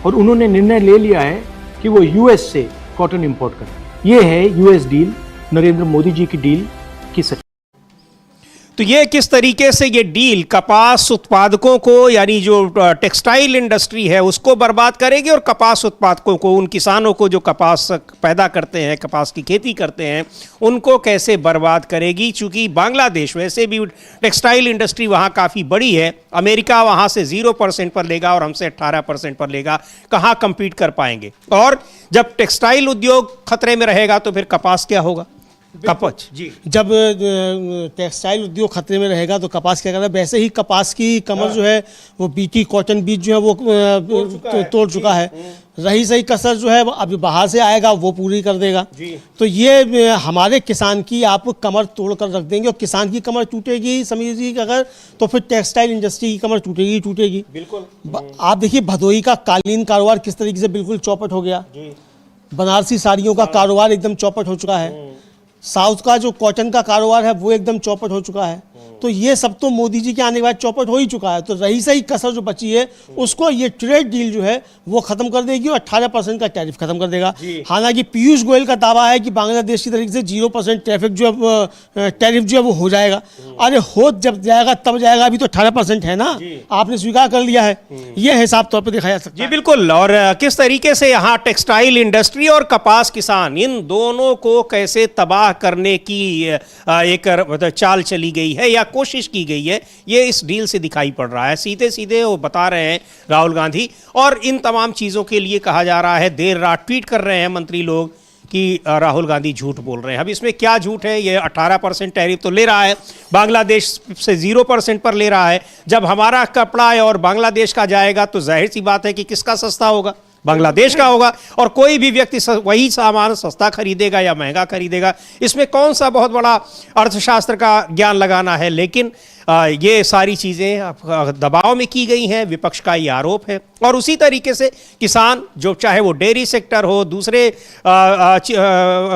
और उन्होंने निर्णय ले लिया है कि वो यूएस से कॉटन इंपोर्ट करें। ये है यूएस डील, नरेंद्र मोदी जी की डील की सच्चाई। तो ये किस तरीके से ये डील कपास उत्पादकों को, यानी जो टेक्सटाइल इंडस्ट्री है उसको बर्बाद करेगी, और कपास उत्पादकों को, उन किसानों को जो कपास पैदा करते हैं, कपास की खेती करते हैं, उनको कैसे बर्बाद करेगी? चूंकि बांग्लादेश वैसे भी टेक्सटाइल इंडस्ट्री वहाँ काफ़ी बड़ी है, अमेरिका वहाँ से 0% पर लेगा और हमसे 18% पर लेगा, कहाँ compete कर पाएंगे? और जब टेक्सटाइल उद्योग खतरे में रहेगा तो फिर कपास क्या होगा? कपास जी, जब टेक्सटाइल उद्योग खतरे में रहेगा तो कपास क्या करेगा? वैसे ही कपास की कमर जो है वो बीटी कॉटन बीज जो है वो तोड़ चुका है। रही सही कसर जो है वो अभी बाहर से आएगा वो पूरी कर देगा। तो ये हमारे किसान की आप कमर तोड़ कर रख देंगे, और किसान की कमर टूटेगी समीर जी अगर, तो फिर टेक्सटाइल इंडस्ट्री की कमर टूटेगी। बिल्कुल। आप देखिए भदोही का कालीन कारोबार किस तरीके से बिल्कुल चौपट हो गया, बनारसी साड़ियों का कारोबार एकदम चौपट हो चुका है, साउथ का जो कॉटन का कारोबार है वो एकदम चौपट हो चुका है। तो ये सब तो मोदी जी के आने के बाद चौपट हो ही चुका है। तो रही सही कसर जो बची है उसको ये ट्रेड डील जो है वो खत्म कर देगी, और 18% का टैरिफ खत्म कर देगा। हालांकि पीयूष गोयल का दावा है कि बांग्लादेश की तरीके से 0% टैरिफ जो है टैरिफ जो है वो हो जाएगा। अरे हो जब जाएगा तब जाएगा, अभी तो 18% है ना, आपने स्वीकार कर लिया है। ये हिसाब तौर पर देखा जा सकता है। जी बिल्कुल। और किस तरीके से यहाँ टेक्सटाइल इंडस्ट्री और कपास किसान, इन दोनों को कैसे तबाह करने की एक चाल चली गई है या कोशिश की गई है, ये इस डील से दिखाई पड़ रहा है। सीधे सीधे वो बता रहे हैं राहुल गांधी, और इन तमाम चीज़ों के लिए कहा जा रहा है, देर रात ट्वीट कर रहे हैं मंत्री लोग कि राहुल गांधी झूठ बोल रहे हैं। अब इसमें क्या झूठ है? ये 18% टैरिफ तो ले रहा है, बांग्लादेश से 0% पर ले रहा है। जब हमारा कपड़ा है और बांग्लादेश का जाएगा तो जाहिर सी बात है कि किसका सस्ता होगा? बांग्लादेश का होगा। और कोई भी व्यक्ति वही सामान सस्ता खरीदेगा या महंगा खरीदेगा, इसमें कौन सा बहुत बड़ा अर्थशास्त्र का ज्ञान लगाना है? लेकिन ये सारी चीज़ें दबाव में की गई हैं, विपक्ष का ये आरोप है। और उसी तरीके से किसान, जो चाहे वो डेयरी सेक्टर हो, दूसरे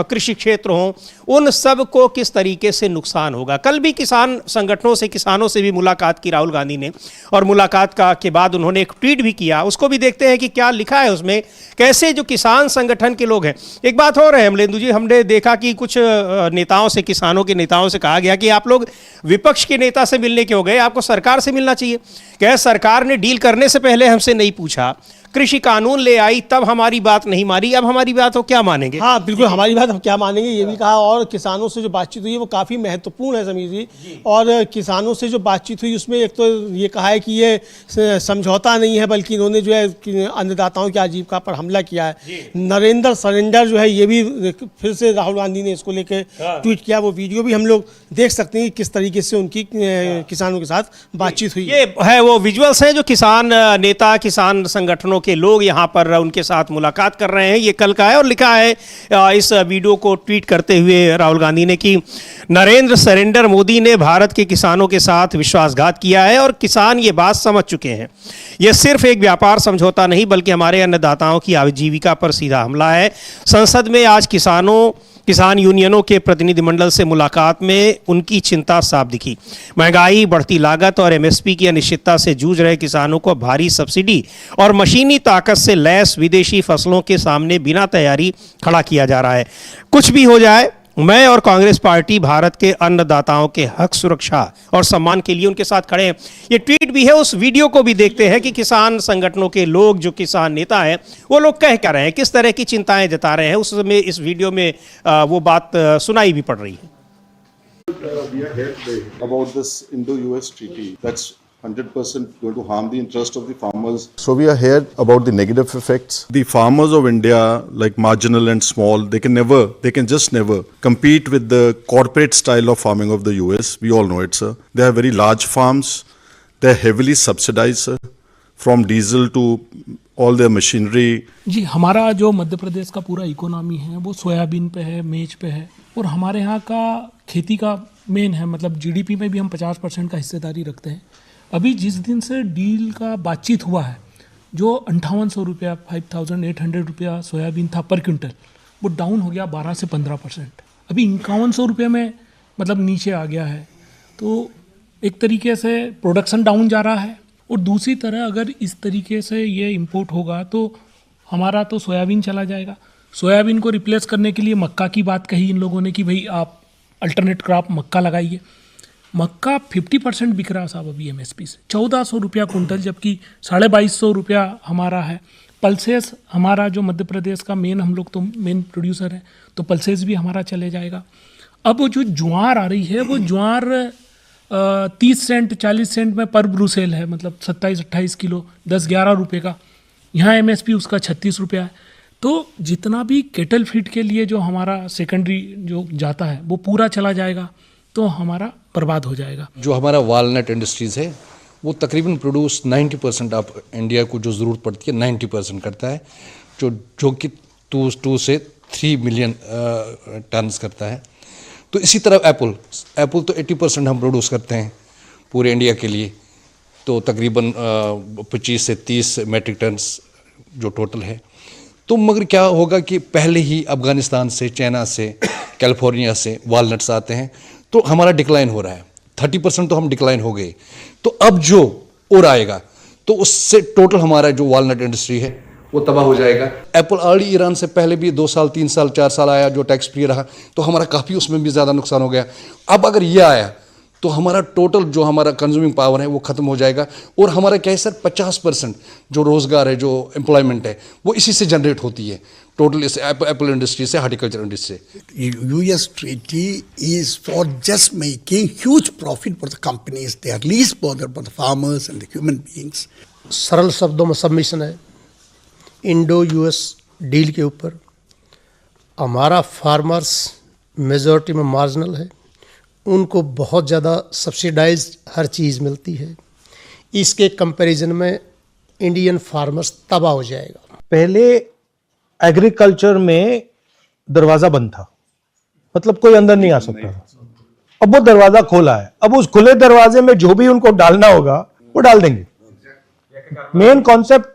कृषि क्षेत्र हो, उन सब को किस तरीके से नुकसान होगा। कल भी किसान संगठनों से, किसानों से भी मुलाकात की राहुल गांधी ने, और मुलाकात के बाद उन्होंने एक ट्वीट भी किया। उसको भी देखते हैं कि क्या लिखा है उसमें, कैसे जो किसान संगठन के लोग हैं। एक बात हो रहा है अमलेंदु जी, हमने देखा कि कुछ नेताओं से, किसानों के नेताओं से कहा गया कि आप लोग विपक्ष के नेता से मिलने के हो गए, आपको सरकार से मिलना चाहिए। क्या सरकार ने डील करने से पहले हमसे नहीं पूछा, कृषि कानून ले आई, तब हमारी बात नहीं मानी, अब हमारी बात हो क्या मानेंगे? हाँ बिल्कुल, हमारी बात हम क्या मानेंगे, ये भी कहा। और किसानों से जो बातचीत हुई है वो काफ़ी महत्वपूर्ण है समीर जी। और किसानों से जो बातचीत हुई उसमें एक तो ये कहा है कि ये समझौता नहीं है, बल्कि इन्होंने जो है अन्नदाताओं की आजीविका पर हमला किया है। नरेंद्र सरेंडर जो है, ये भी फिर से राहुल गांधी ने इसको लेकर ट्वीट किया। वो वीडियो भी हम लोग देख सकते हैं किस तरीके से उनकी किसानों के साथ बातचीत हुई। ये है वो विजुअल्स हैं जो किसान नेता, किसान संगठनों के लोग यहाँ पर उनके साथ मुलाकात कर रहे हैं। ये कल का है, और लिखा है इस वीडियो को ट्वीट करते हुए राहुल गांधी ने कि नरेंद्र सरेंडर मोदी ने भारत के किसानों के साथ विश्वासघात किया है, और किसान ये बात समझ चुके हैं। यह सिर्फ एक व्यापार समझौता नहीं, बल्कि हमारे अन्नदाताओं की आजीविका पर सीधा हमला है। संसद में आज किसान यूनियनों के प्रतिनिधिमंडल से मुलाकात में उनकी चिंता साफ दिखी। महंगाई, बढ़ती लागत और एमएसपी की अनिश्चितता से जूझ रहे किसानों को भारी सब्सिडी और मशीनी ताकत से लैस विदेशी फसलों के सामने बिना तैयारी खड़ा किया जा रहा है। कुछ भी हो जाए, मैं और कांग्रेस पार्टी भारत के अन्नदाताओं के हक, सुरक्षा और सम्मान के लिए उनके साथ खड़े हैं। ये ट्वीट भी है। उस वीडियो को भी देखते हैं कि किसान संगठनों के लोग, जो किसान नेता हैं, वो लोग कह क्या रहे हैं, किस तरह की चिंताएं जता रहे हैं। उसमें इस वीडियो में वो बात सुनाई भी पड़ रही है। We are here about this Indo-US treaty. That's 100% going to harm the interest of the farmers. So we are here about the negative effects. The farmers of India, like marginal and small, they can just never compete with the corporate style of farming of the US. We all know it, sir. They have very large farms. They're heavily subsidized, sir, from diesel to all their machinery. जी, हमारा जो मध्य प्रदेश का पूरा economy है वो soybean पे है, मेज पे है, और हमारे यहाँ का खेती का मेन है। मतलब जीडीपी में भी हम 50% का हिस्सेदारी रखते हैं। अभी जिस दिन से डील का बातचीत हुआ है, जो 5800 रुपया, 5800 रुपया सोयाबीन था पर क्विंटल, वो डाउन हो गया 12 से 15%। अभी 5100 रुपये में मतलब नीचे आ गया है। तो एक तरीके से प्रोडक्शन डाउन जा रहा है, और दूसरी तरह अगर इस तरीके से ये इंपोर्ट होगा तो हमारा तो सोयाबीन चला जाएगा। सोयाबीन को रिप्लेस करने के लिए मक्का की बात कही इन लोगों ने कि भाई आप अल्टरनेट क्रॉप मक्का लगाइए। मक्का 50% बिक रहा साहब अभी एमएसपी से, 1400 रुपया कुंटल, जबकि 2250 रुपया हमारा है। पल्सेस हमारा जो मध्य प्रदेश का मेन, हम लोग तो मेन प्रोड्यूसर है, तो पल्सेस भी हमारा चले जाएगा। अब वो जो ज्वार आ रही है, वो ज्वार 30 सेंट 40 सेंट में पर ब्रूसेल है, मतलब 27-28 किलो 10-11 रुपये का। यहाँ एमएसपी उसका 36 रुपया है। तो जितना भी केटल फीड के लिए जो हमारा सेकेंडरी जो जाता है वो पूरा चला जाएगा, तो हमारा बर्बाद हो जाएगा। जो हमारा वालनट इंडस्ट्रीज़ है वो तकरीबन प्रोड्यूस 90% ऑफ इंडिया को जो ज़रूरत पड़ती है 90% करता है, जो कि 2 से 3 मिलियन टन्स करता है। तो इसी तरह एप्पल तो 80% हम प्रोड्यूस करते हैं पूरे इंडिया के लिए, तो तकरीबन 25 से 30 मेट्रिक टन्स जो टोटल है। तो मगर क्या होगा कि पहले ही अफ़गानिस्तान से, चाइना से, कैलिफोर्निया से वालनट्स आते हैं, तो हमारा डिक्लाइन हो रहा है। 30% तो हम डिक्लाइन हो गए, तो अब जो और आएगा तो उससे टोटल हमारा जो वालनट इंडस्ट्री है वो तबाह हो जाएगा। एप्पल ऑलरेडी ईरान से पहले भी 2 साल 3 साल 4 साल आया, जो टैक्स फ्री रहा, तो हमारा काफ़ी उसमें भी ज़्यादा नुकसान हो गया। अब अगर ये आया तो हमारा टोटल जो हमारा कंज्यूमिंग पावर है वो ख़त्म हो जाएगा। और हमारा क्या है सर, 50% जो रोज़गार है, जो एम्प्लॉयमेंट है, वो इसी से जनरेट होती है, टोटल इस एप्पल इंडस्ट्री से, हार्टिकल्चर इंडस्ट्री से। US treaty is for just making huge profit for the companies. They are least bothered about the farmers and the human beings. सरल शब्दों में सबमिशन है इंडो यूएस डील के ऊपर। हमारा फार्मर्स मेजॉरिटी में मार्जिनल है, उनको बहुत ज़्यादा सब्सिडाइज्ड हर चीज़ मिलती है। इसके कंपैरिजन में इंडियन फार्मर्स तबाह हो जाएगा। पहले एग्रीकल्चर में दरवाज़ा बंद था, मतलब कोई अंदर नहीं आ सकता था। अब वो दरवाज़ा खोला है, अब उस खुले दरवाजे में जो भी उनको डालना होगा वो डाल देंगे। मेन कॉन्सेप्ट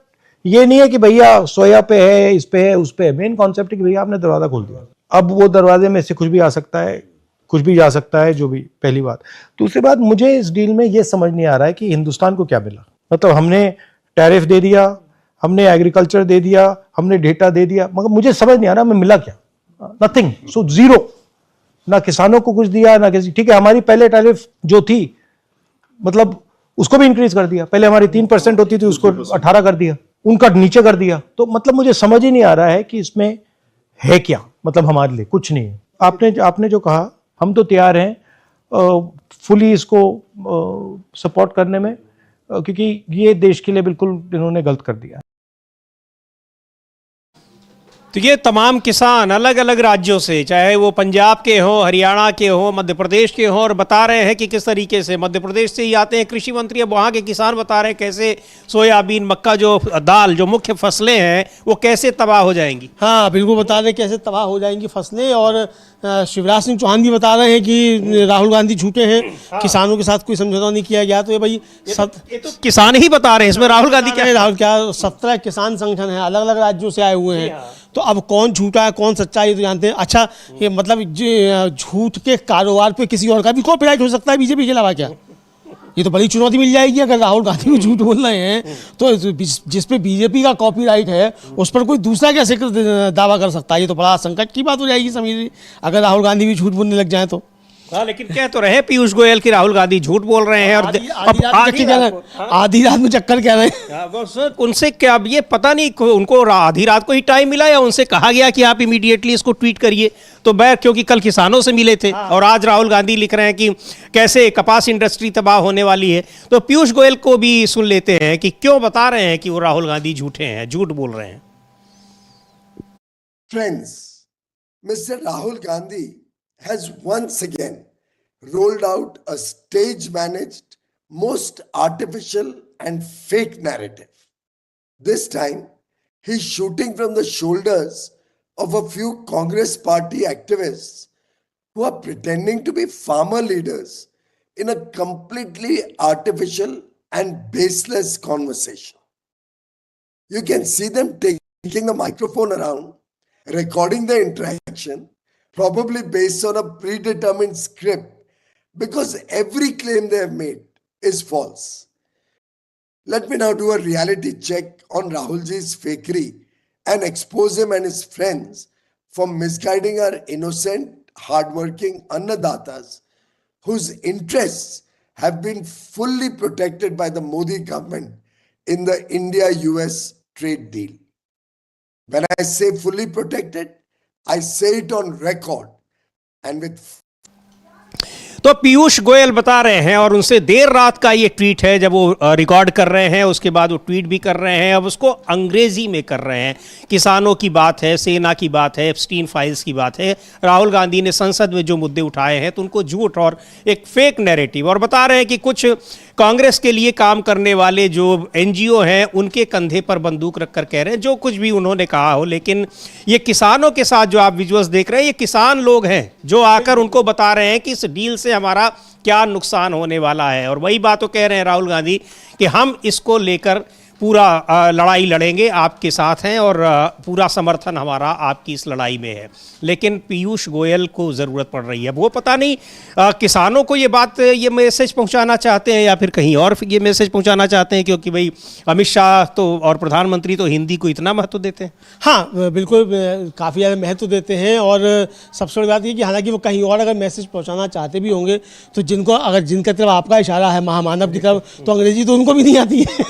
ये नहीं है कि भैया सोया पे है, इस पे है, उस पे है। मेन कॉन्सेप्ट है कि भैया आपने दरवाज़ा खोल दिया, अब वो दरवाजे में से कुछ भी आ सकता है, कुछ भी जा सकता है, जो भी। पहली बात। दूसरी बात, मुझे इस डील में ये समझ नहीं आ रहा है कि हिंदुस्तान को क्या मिला। मतलब हमने टैरिफ दे दिया, हमने एग्रीकल्चर दे दिया, हमने डेटा दे दिया, मगर मुझे समझ नहीं आ रहा हमें मिला क्या। Nothing, so zero. ना किसानों को कुछ दिया, ना किसी। ठीक है, हमारी पहले टैरिफ जो थी, मतलब उसको भी इंक्रीज कर दिया। पहले हमारी 3% होती थी, उसको 18 कर दिया, उनका नीचे कर दिया। तो मतलब मुझे समझ ही नहीं आ रहा है कि इसमें है क्या। मतलब हमारे लिए कुछ नहीं है। आपने जो कहा, हम तो तैयार हैं फुली इसको सपोर्ट करने में, क्योंकि ये देश के लिए बिल्कुल इन्होंने गलत कर दिया। तो ये तमाम किसान अलग अलग राज्यों से, चाहे वो पंजाब के हों, हरियाणा के हों, मध्य प्रदेश के हों, और बता रहे हैं कि किस तरीके से मध्य प्रदेश से ही आते हैं कृषि मंत्री। अब वहाँ के किसान बता रहे हैं कैसे सोयाबीन, मक्का, जो दाल, जो मुख्य फसलें हैं, वो कैसे तबाह हो जाएंगी। हाँ बिल्कुल बता रहे हैं कैसे तबाह हो जाएंगी फसलें। और शिवराज सिंह चौहान भी बता रहे हैं कि राहुल गांधी झूठे हैं, किसानों के साथ कोई समझौता नहीं किया गया। तो ये भाई ये तो किसान ही बता रहे हैं, इसमें राहुल गांधी क्या। राहुल क्या, 17 किसान संगठन है, अलग अलग राज्यों से आए हुए हैं। तो अब कौन झूठा है कौन सच्चा है ये तो जानते हैं। अच्छा, ये मतलब झूठ के कारोबार पे किसी और का भी कॉपीराइट हो सकता है बीजेपी के अलावा क्या? ये तो बड़ी चुनौती मिल जाएगी अगर राहुल गांधी भी झूठ बोल रहे हैं, तो जिस पे बीजेपी का कॉपीराइट है उस पर कोई दूसरा कैसे दावा कर सकता है? ये तो बड़ा संकट की बात हो जाएगी समीर, अगर राहुल गांधी भी झूठ बोलने लग जाए तो। हाँ, लेकिन कह तो रहे पीयूष गोयल कि राहुल गांधी झूठ बोल रहे हैं, और आधी रात में चक्कर कह रहे हैं। उनसे क्या, अब ये पता नहीं उनको आधी रात को ही टाइम मिला या उनसे कहा गया कि आप इमीडिएटली इसको ट्वीट करिए। तो क्योंकि कल किसानों से मिले थे, और आज राहुल गांधी लिख रहे हैं कि कैसे कपास इंडस्ट्री तबाह होने वाली है। तो पीयूष गोयल को भी सुन लेते हैं कि क्यों बता रहे हैं कि वो राहुल गांधी झूठे हैं, झूठ बोल रहे हैं। Friends, mister Rahul Gandhi has once again rolled out a stage-managed, most artificial and fake narrative. This time, he's shooting from the shoulders of a few Congress party activists who are pretending to be farmer leaders in a completely artificial and baseless conversation. You can see them taking the microphone around, recording the interaction, probably based on a predetermined script, because every claim they have made is false. Let me now do a reality check on Rahulji's fakery and expose him and his friends for misguiding our innocent, hardworking Annadatas whose interests have been fully protected by the Modi government in the India-US trade deal. When I say fully protected, I say it on record and with तो पीयूष गोयल बता रहे हैं, और उनसे देर रात का ये tweet है जब वो रिकॉर्ड कर रहे हैं, उसके बाद वो ट्वीट भी कर रहे हैं, अब उसको अंग्रेजी में कर रहे हैं। किसानों की बात है, सेना की बात है, एप्स्टीन फाइल्स की बात है, राहुल गांधी ने संसद में जो मुद्दे उठाए हैं तो उनको झूठ और एक फेक नैरेटिव, और बता रहे हैं कि कुछ कांग्रेस के लिए काम करने वाले जो एनजीओ हैं उनके कंधे पर बंदूक रखकर कह रहे हैं जो कुछ भी उन्होंने कहा हो, लेकिन ये किसानों के साथ जो आप विजुअल्स देख रहे हैं, ये किसान लोग हैं जो आकर उनको बता रहे हैं कि इस डील से हमारा क्या नुकसान होने वाला है। और वही बात तो कह रहे हैं राहुल गांधी कि हम इसको लेकर पूरा लड़ाई लड़ेंगे, आपके साथ हैं और पूरा समर्थन हमारा आपकी इस लड़ाई में है। लेकिन पीयूष गोयल को ज़रूरत पड़ रही है, वो पता नहीं किसानों को ये बात, ये मैसेज पहुंचाना चाहते हैं या फिर कहीं और ये मैसेज पहुंचाना चाहते हैं, क्योंकि भाई अमित शाह तो और प्रधानमंत्री तो हिंदी को इतना महत्व देते हैं। हाँ बिल्कुल, काफ़ी ज़्यादा महत्व देते हैं। और सबसे बड़ी बात ये कि हालांकि वो कहीं और अगर मैसेज पहुंचाना चाहते भी होंगे तो जिनका तरफ आपका इशारा है महामानव की तरफ, तो अंग्रेजी तो उनको भी नहीं आती है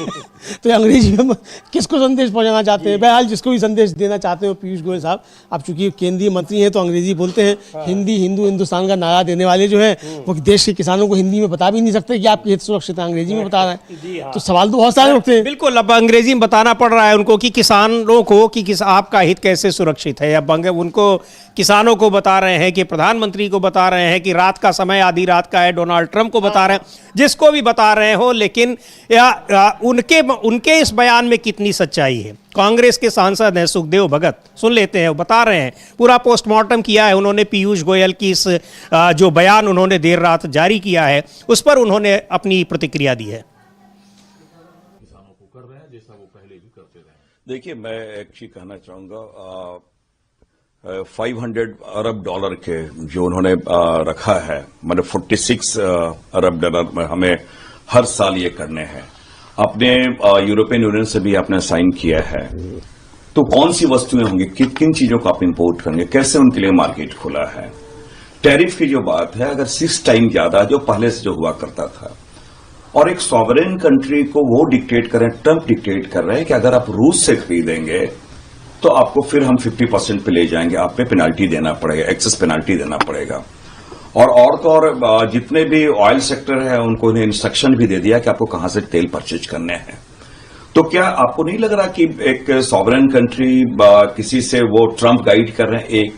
तो अंग्रेजी में किसको संदेश पहुंचाना चाहते हैं? बहरहाल जिसको भी संदेश देना चाहते हो पीयूष गोयल साहब, आप चूंकि केंद्रीय मंत्री हैं तो अंग्रेजी बोलते हैं। हिंदी हिंदू हिंदुस्तान का नारा देने वाले जो हैं वो देश के किसानों को हिंदी में बता भी नहीं सकते कि आपके हित सुरक्षित है, अंग्रेजी में बता रहे हैं। तो सवाल तो बहुत सारे उठते हैं। बिल्कुल, अब अंग्रेजी में बताना पड़ रहा है उनको कि किसानों को कि आपका हित कैसे सुरक्षित है। अब उनको किसानों को बता रहे हैं कि प्रधानमंत्री को बता रहे हैं कि रात का समय आधी रात का है, डोनाल्ड ट्रंप को बता रहे हैं, जिसको भी बता रहे हो, लेकिन उनके इस बयान में कितनी सच्चाई है? कांग्रेस के सांसद हैं सुखदेव भगत, सुन लेते हैं, वो बता रहे हैं, पूरा पोस्टमार्टम किया है उन्होंने पीयूष गोयल की इस जो बयान उन्होंने देर रात जारी किया है उस पर उन्होंने अपनी प्रतिक्रिया दी है। किसानों को कर रहे हैं जैसा वो पहले भी करते रहे। देखिए, मैं एक चीज कहना चाहूंगा, 500 अरब डॉलर के जो उन्होंने रखा है, मतलब 46 अरब डॉलर में हमें हर साल ये करने हैं। अपने यूरोपियन यूनियन से भी आपने साइन किया है, तो कौन सी वस्तुएं होंगी, किन चीजों को आप इंपोर्ट करेंगे, कैसे उनके लिए मार्केट खुला है। टैरिफ की जो बात है, अगर 6 टाइम ज्यादा जो पहले से जो हुआ करता था, और एक सॉवरेन कंट्री को वो डिक्टेट करें, ट्रंप डिक्टेट कर रहे हैं कि अगर आप रूस से खरीदेंगे तो आपको फिर हम 50% पे ले जाएंगे, आप पे पेनाल्टी देना पड़ेगा, एक्सेस पेनाल्टी देना पड़ेगा। और तो और जितने भी ऑयल सेक्टर है उनको उन्हें इंस्ट्रक्शन भी दे दिया कि आपको कहां से तेल परचेज करने हैं। तो क्या आपको नहीं लग रहा कि एक सॉवरेन कंट्री किसी से वो ट्रंप गाइड कर रहे हैं? एक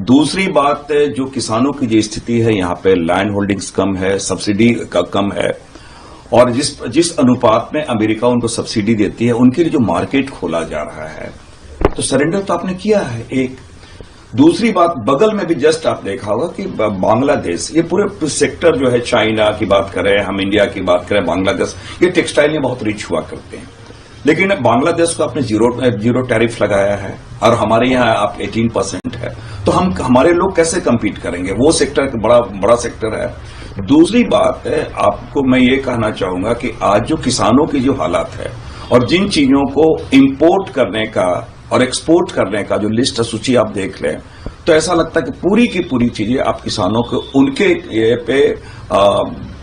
दूसरी बात, जो किसानों की जो स्थिति है, यहाँ पे लैंड होल्डिंग्स कम है, सब्सिडी का कम है, और जिस अनुपात में अमेरिका उनको सब्सिडी देती है, उनके लिए जो मार्केट खोला जा रहा है, तो सरेंडर तो आपने किया है। एक दूसरी बात, बगल में भी जस्ट आप देखा होगा कि बांग्लादेश, ये पूरे सेक्टर जो है, चाइना की बात करें, हम इंडिया की बात करें, बांग्लादेश ये टेक्सटाइल में बहुत रिच हुआ करते हैं, लेकिन बांग्लादेश को आपने जीरो टैरिफ लगाया है और हमारे यहाँ आप 18% है, तो हमारे लोग कैसे कम्पीट करेंगे? वो सेक्टर बड़ा सेक्टर है। दूसरी बात है, आपको मैं ये कहना चाहूंगा कि आज जो किसानों की जो हालात है और जिन चीजों को इंपोर्ट करने का और एक्सपोर्ट करने का जो लिस्ट सूची आप देख लें, तो ऐसा लगता है कि पूरी की पूरी चीजें आप किसानों को उनके ये पे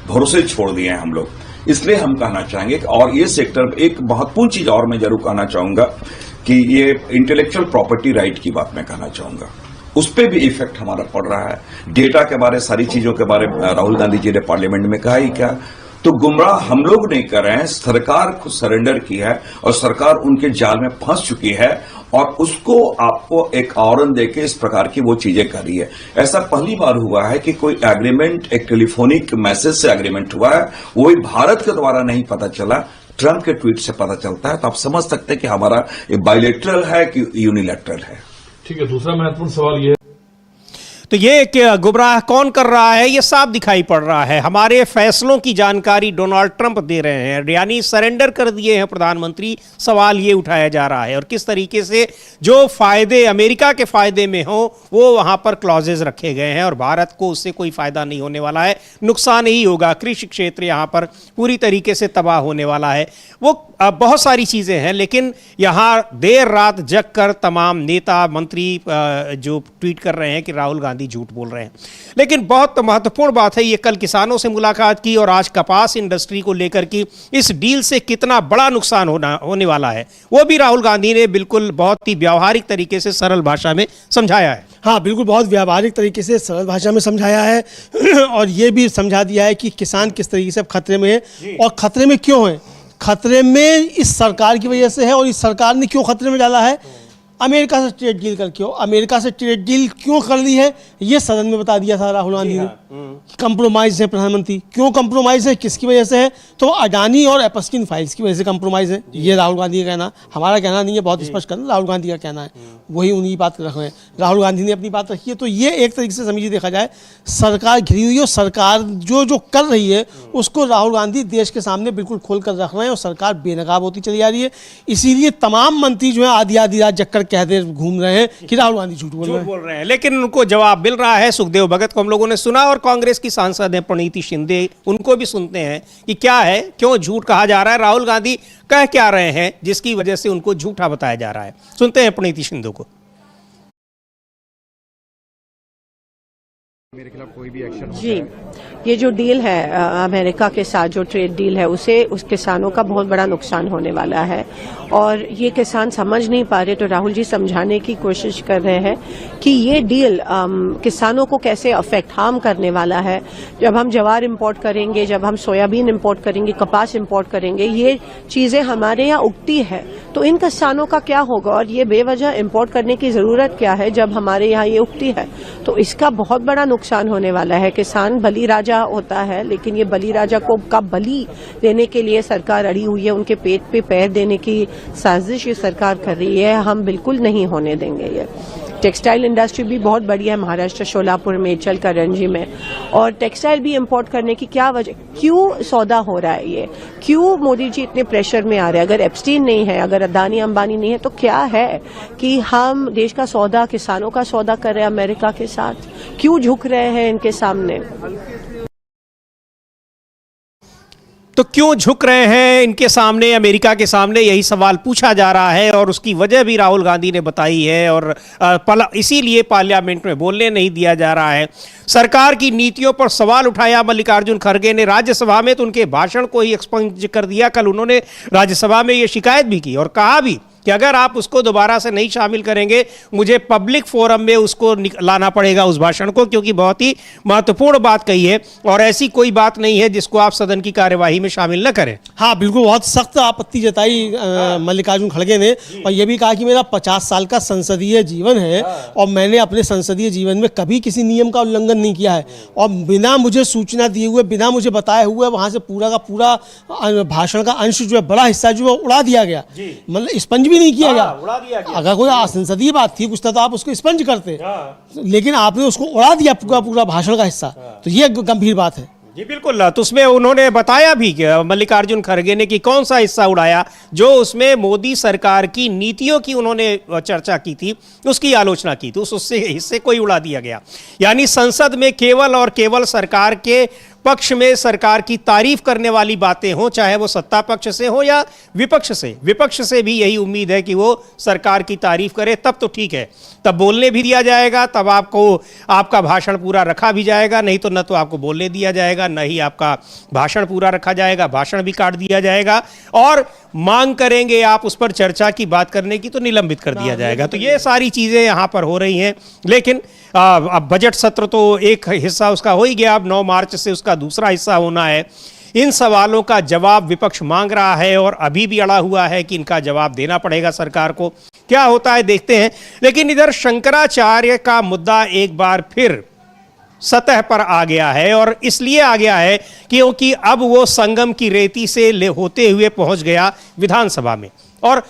भरोसे छोड़ दिए हैं हम लोग। इसलिए हम कहना चाहेंगे, और ये सेक्टर, एक महत्वपूर्ण चीज और मैं जरूर कहना चाहूंगा कि ये इंटेलेक्चुअल प्रॉपर्टी राइट की बात मैं कहना चाहूंगा, उस पर भी इफेक्ट हमारा पड़ रहा है। डेटा के बारे, सारी चीजों के बारे में राहुल गांधी जी ने पार्लियामेंट में कहा ही क्या, तो गुमराह हम लोग नहीं कर रहे हैं, सरकार को सरेंडर की है और सरकार उनके जाल में फंस चुकी है, और उसको आपको एक आवरण देके इस प्रकार की वो चीजें कर रही है। ऐसा पहली बार हुआ है कि कोई एग्रीमेंट एक टेलीफोनिक मैसेज से एग्रीमेंट हुआ है, वो भारत के द्वारा नहीं पता चला, ट्रंप के ट्वीट से पता चलता है। तो आप समझ सकते हैं कि हमारा बायलैटरल है कि यूनिलैटरल है। ठीक है, दूसरा महत्वपूर्ण सवाल ये है, तो ये गुमराह कौन कर रहा है, ये साफ दिखाई पड़ रहा है। हमारे फैसलों की जानकारी डोनाल्ड ट्रंप दे रहे हैं, यानी सरेंडर कर दिए हैं प्रधानमंत्री। सवाल ये उठाया जा रहा है, और किस तरीके से जो फायदे अमेरिका के फायदे में हो वो वहां पर क्लॉजेज रखे गए हैं, और भारत को उससे कोई फायदा नहीं होने वाला है, नुकसान ही होगा। कृषि क्षेत्र यहाँ पर पूरी तरीके से तबाह होने वाला है। वो बहुत सारी चीज़ें हैं, लेकिन यहाँ देर रात जग कर तमाम नेता मंत्री जो ट्वीट कर रहे हैं कि राहुल गांधी गांधी झूठ बोल रहे हैं। लेकिन बहुत महत्वपूर्ण बात है, ये कल किसानों से मुलाकात की और आज कपास इंडस्ट्री को लेकर की इस डील से कितना बड़ा नुकसान होने वाला है, वो भी राहुल गांधी ने बिल्कुल बहुत ही व्यावहारिक तरीके से सरल भाषा में समझाया है। हाँ, बिल्कुल बहुत व्यावहारिक तरीके से सरल भाषा में समझाया है और ये भी समझा दिया है कि किसान किस तरीके से खतरे में है और खतरे में क्यों है। खतरे में इस सरकार की वजह से है और इस सरकार ने क्यों खतरे में डाला है, अमेरिका से ट्रेड डील करके हो, अमेरिका से ट्रेड डील क्यों कर ली है ये सदन में बता दिया था राहुल गांधी ने। कंप्रोमाइज है प्रधानमंत्री, क्यों कंप्रोमाइज है, किसकी वजह से है, तो अडानी और एपस्टीन फाइल्स की वजह से कंप्रोमाइज है। ये राहुल गांधी का कहना, हमारा कहना नहीं है, बहुत स्पष्ट करना राहुल गांधी का कहना है, वही उन्हीं बात रख रहे हैं। राहुल गांधी ने अपनी बात रखी है। तो ये एक तरीके से समझिए, देखा जाए सरकार घिरी हुई है और सरकार जो कर रही है उसको राहुल गांधी देश के सामने बिल्कुल खोल कर रख रहे हैं और सरकार बेनकाब होती चली जा रही है। इसीलिए तमाम मंत्री जो है आधी रात जगकर कहते घूम रहे हैं कि राहुल गांधी झूठ बोल रहे हैं, लेकिन उनको जवाब मिल रहा है। सुखदेव भगत को हम लोगों ने सुना और कांग्रेस की सांसद है प्रणीति शिंदे, उनको भी सुनते हैं कि क्या है, क्यों झूठ कहा जा रहा है, राहुल गांधी कह क्या रहे हैं जिसकी वजह से उनको झूठा बताया जा रहा है। सुनते हैं प्रणीति शिंदे को। मेरे खिलाफ कोई भी एक्शन जी, ये जो डील है अमेरिका के साथ, जो ट्रेड डील है, उसे उस किसानों का बहुत बड़ा नुकसान होने वाला है और ये किसान समझ नहीं पा रहे। तो राहुल जी समझाने की कोशिश कर रहे हैं कि ये डील किसानों को कैसे हार्म करने वाला है। जब हम ज्वार इंपोर्ट करेंगे, जब हम सोयाबीन इंपोर्ट करेंगे, कपास इंपोर्ट करेंगे, ये चीजें हमारे यहाँ उगती है, तो इन किसानों का क्या होगा और ये बेवजह इंपोर्ट करने की जरूरत क्या है जब हमारे यहाँ ये उगती है। तो इसका बहुत बड़ा नुकसान होने वाला है। किसान बलि राजा होता है, लेकिन ये बलि राजा को का बलि देने के लिए सरकार अड़ी हुई है, उनके पेट पे पैर देने की साजिश ये सरकार कर रही है। हम बिल्कुल नहीं होने देंगे। ये टेक्सटाइल इंडस्ट्री भी बहुत बड़ी है महाराष्ट्र, शोलापुर में, चलकरंजी में, और टेक्सटाइल भी इंपोर्ट करने की क्या वजह, क्यों सौदा हो रहा है ये, क्यों मोदी जी इतने प्रेशर में आ रहे हैं। अगर एप्स्टीन नहीं है, अगर अदानी अंबानी नहीं है, तो क्या है कि हम देश का सौदा, किसानों का सौदा कर रहे हैं अमेरिका के साथ, क्यों झुक रहे हैं इनके सामने। तो क्यों झुक रहे हैं इनके सामने, अमेरिका के सामने, यही सवाल पूछा जा रहा है और उसकी वजह भी राहुल गांधी ने बताई है और इसीलिए पार्लियामेंट में बोलने नहीं दिया जा रहा है। सरकार की नीतियों पर सवाल उठाया मल्लिकार्जुन खड़गे ने राज्यसभा में, तो उनके भाषण को ही एक्सपंज कर दिया। कल उन्होंने राज्यसभा में ये शिकायत भी की और कहा भी कि अगर आप उसको दोबारा से नहीं शामिल करेंगे, मुझे पब्लिक फोरम में उसको लाना पड़ेगा उस भाषण को, क्योंकि बहुत ही महत्वपूर्ण बात कही है और ऐसी कोई बात नहीं है जिसको आप सदन की कार्यवाही में शामिल न करें। हाँ, बिल्कुल, बहुत सख्त आपत्ति जताई मल्लिकार्जुन खड़गे ने और यह भी कहा कि मेरा 50 साल का संसदीय जीवन है और मैंने अपने संसदीय जीवन में कभी किसी नियम का उल्लंघन नहीं किया है और बिना मुझे सूचना दिए हुए, बिना मुझे बताए हुए वहां से पूरा का पूरा भाषण का अंश जो है, बड़ा हिस्सा जो है उड़ा दिया गया, मतलब स्पंज नहीं किया गया। अगर कोई संसदीय बात थी कुछ, तो आप उसको स्पंज करते, लेकिन आपने उसको उड़ा दिया पूरा भाषण का हिस्सा, तो ये गंभीर बात है। जी बिल्कुल। तो उसमें उन्होंने बताया भी कि मल्लिकार्जुन खड़गे ने कि कौन सा हिस्सा उड़ाया, जो उसमें मोदी सरकार की नीतियों की उन्होंने चर्चा की थी, उसकी आलोचना की थी, उससे हिस्से को ही उड़ा दिया गया। यानी संसद में केवल और केवल सरकार के पक्ष में, सरकार की तारीफ करने वाली बातें हों, चाहे वो सत्ता पक्ष से हो या विपक्ष से। विपक्ष से भी यही उम्मीद है कि वो सरकार की तारीफ करे, तब तो ठीक है, तब बोलने भी दिया जाएगा, तब आपको आपका भाषण पूरा रखा भी जाएगा। नहीं तो न तो आपको बोलने दिया जाएगा, न ही आपका भाषण पूरा रखा जाएगा, भाषण भी काट दिया जाएगा और मांग करेंगे आप उस पर चर्चा की बात करने की तो निलंबित कर दिया जाएगा। तो ये सारी चीजें यहां पर हो रही हैं। लेकिन अब बजट सत्र तो एक हिस्सा उसका हो ही गया, अब 9 मार्च से उसका दूसरा हिस्सा होना है। इन सवालों का जवाब विपक्ष मांग रहा है और अभी भी अड़ा हुआ है कि इनका जवाब देना पड़ेगा सरकार को। क्या होता है देखते हैं। लेकिन इधर शंकराचार्य का मुद्दा एक बार फिर सतह पर आ गया है और इसलिए आ गया है क्योंकि अब वो संगम की रेती से होते हुए पहुंच गया विधानसभा में और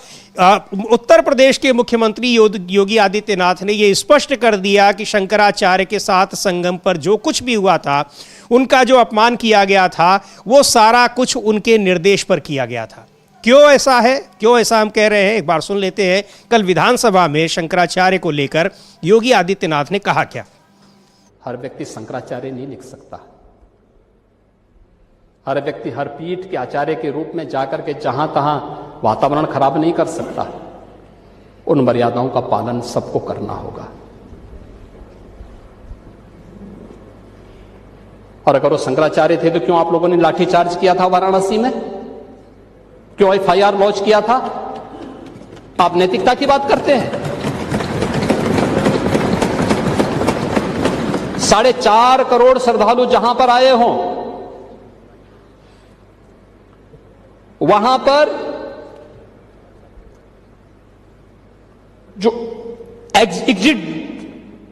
उत्तर प्रदेश के मुख्यमंत्री योगी आदित्यनाथ ने यह स्पष्ट कर दिया कि शंकराचार्य के साथ संगम पर जो कुछ भी हुआ था, उनका जो अपमान किया गया था, वो सारा कुछ उनके निर्देश पर किया गया था। क्यों ऐसा है, क्यों ऐसा हम कह रहे हैं, एक बार सुन लेते हैं। कल विधानसभा में शंकराचार्य को लेकर योगी आदित्यनाथ ने कहा क्या। हर व्यक्ति शंकराचार्य नहीं लिख सकता। हर व्यक्ति हर पीठ के आचार्य के रूप में जाकर के जहां तहां वातावरण खराब नहीं कर सकता। उन मर्यादाओं का पालन सबको करना होगा। और अगर वो शंकराचार्य थे तो क्यों आप लोगों ने लाठीचार्ज किया था वाराणसी में? क्यों एफआईआर लॉन्च किया था? आप नैतिकता की बात करते हैं? 4.5 करोड़ श्रद्धालु जहां पर आए हों, वहां पर जो एग्जिट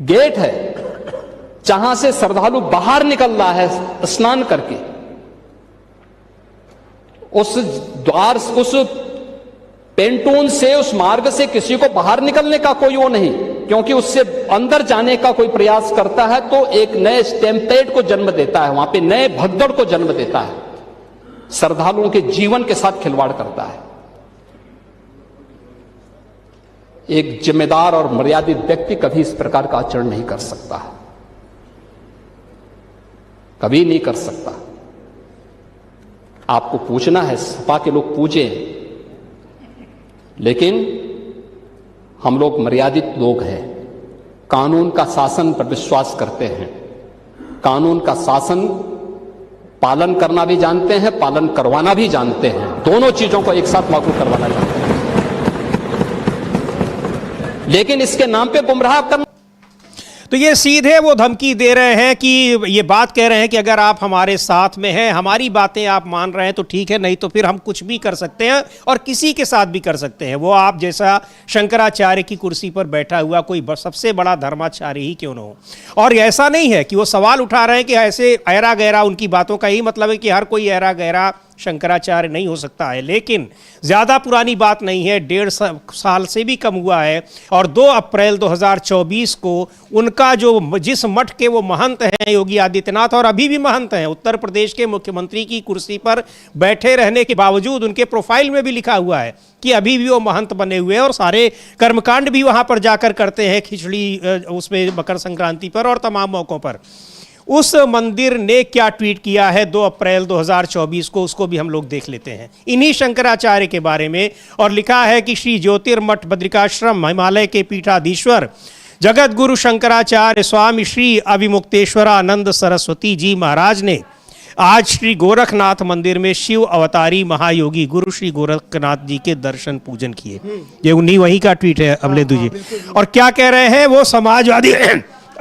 गेट है, जहां से श्रद्धालु बाहर निकल रहा है स्नान करके, उस द्वार, उस पेंटून से, उस मार्ग से किसी को बाहर निकलने का कोई वो नहीं, क्योंकि उससे अंदर जाने का कोई प्रयास करता है तो एक नए स्टैम्पेड को जन्म देता है, वहां पे नए भगदड़ को जन्म देता है, श्रद्धालुओं के जीवन के साथ खिलवाड़ करता है। एक जिम्मेदार और मर्यादित व्यक्ति कभी इस प्रकार का आचरण नहीं कर सकता, कभी नहीं कर सकता। आपको पूछना है, सपा के लोग पूछें, लेकिन हम लोग मर्यादित लोग हैं, कानून का शासन पर विश्वास करते हैं, कानून का शासन पालन करना भी जानते हैं, पालन करवाना भी जानते हैं, दोनों चीजों को एक साथ लागू करवाना जानते हैं। लेकिन इसके नाम पे गुमराह करना, तो ये सीधे वो धमकी दे रहे हैं कि ये बात कह रहे हैं कि अगर आप हमारे साथ में हैं, हमारी बातें आप मान रहे हैं तो ठीक है, नहीं तो फिर हम कुछ भी कर सकते हैं और किसी के साथ भी कर सकते हैं, वो आप जैसा शंकराचार्य की कुर्सी पर बैठा हुआ कोई सबसे बड़ा धर्माचार्य ही क्यों न हो। और ऐसा नहीं है कि वो सवाल उठा रहे हैं कि ऐसे ऐरा गहरा, उनकी बातों का ही मतलब है कि हर कोई ऐरा गहरा शंकराचार्य नहीं हो सकता है, लेकिन ज़्यादा पुरानी बात नहीं है, 1.5 साल से भी कम हुआ है। और 2 अप्रैल 2024 को उनका जो जिस मठ के वो महंत हैं योगी आदित्यनाथ, और अभी भी महंत हैं, उत्तर प्रदेश के मुख्यमंत्री की कुर्सी पर बैठे रहने के बावजूद उनके प्रोफाइल में भी लिखा हुआ है कि अभी भी वो महंत बने हुए हैं और सारे कर्मकांड भी वहाँ पर जाकर करते हैं, खिचड़ी उसमें मकर संक्रांति पर और तमाम मौक़ों पर। उस मंदिर ने क्या ट्वीट किया है 2 अप्रैल 2024 को, उसको भी हम लोग देख लेते हैं इन्हीं शंकराचार्य के बारे में। और लिखा है कि श्री ज्योतिर्मठ बद्रिकाश्रम हिमालय के पीठाधीश्वर जगत गुरु शंकराचार्य स्वामी श्री अभिमुक्तेश्वरानंद सरस्वती जी महाराज ने आज श्री गोरखनाथ मंदिर में शिव अवतारी महायोगी गुरु श्री गोरखनाथ जी के दर्शन पूजन किए। ये उन्हीं वही का ट्वीट है अमलेदू जी। और क्या कह रहे हैं वो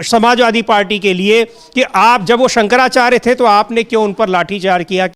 समाजवादी पार्टी के लिए कि आप जब वो शंकराचार्य थे तो आपने क्यों उन पर लाठीचार्ज किया।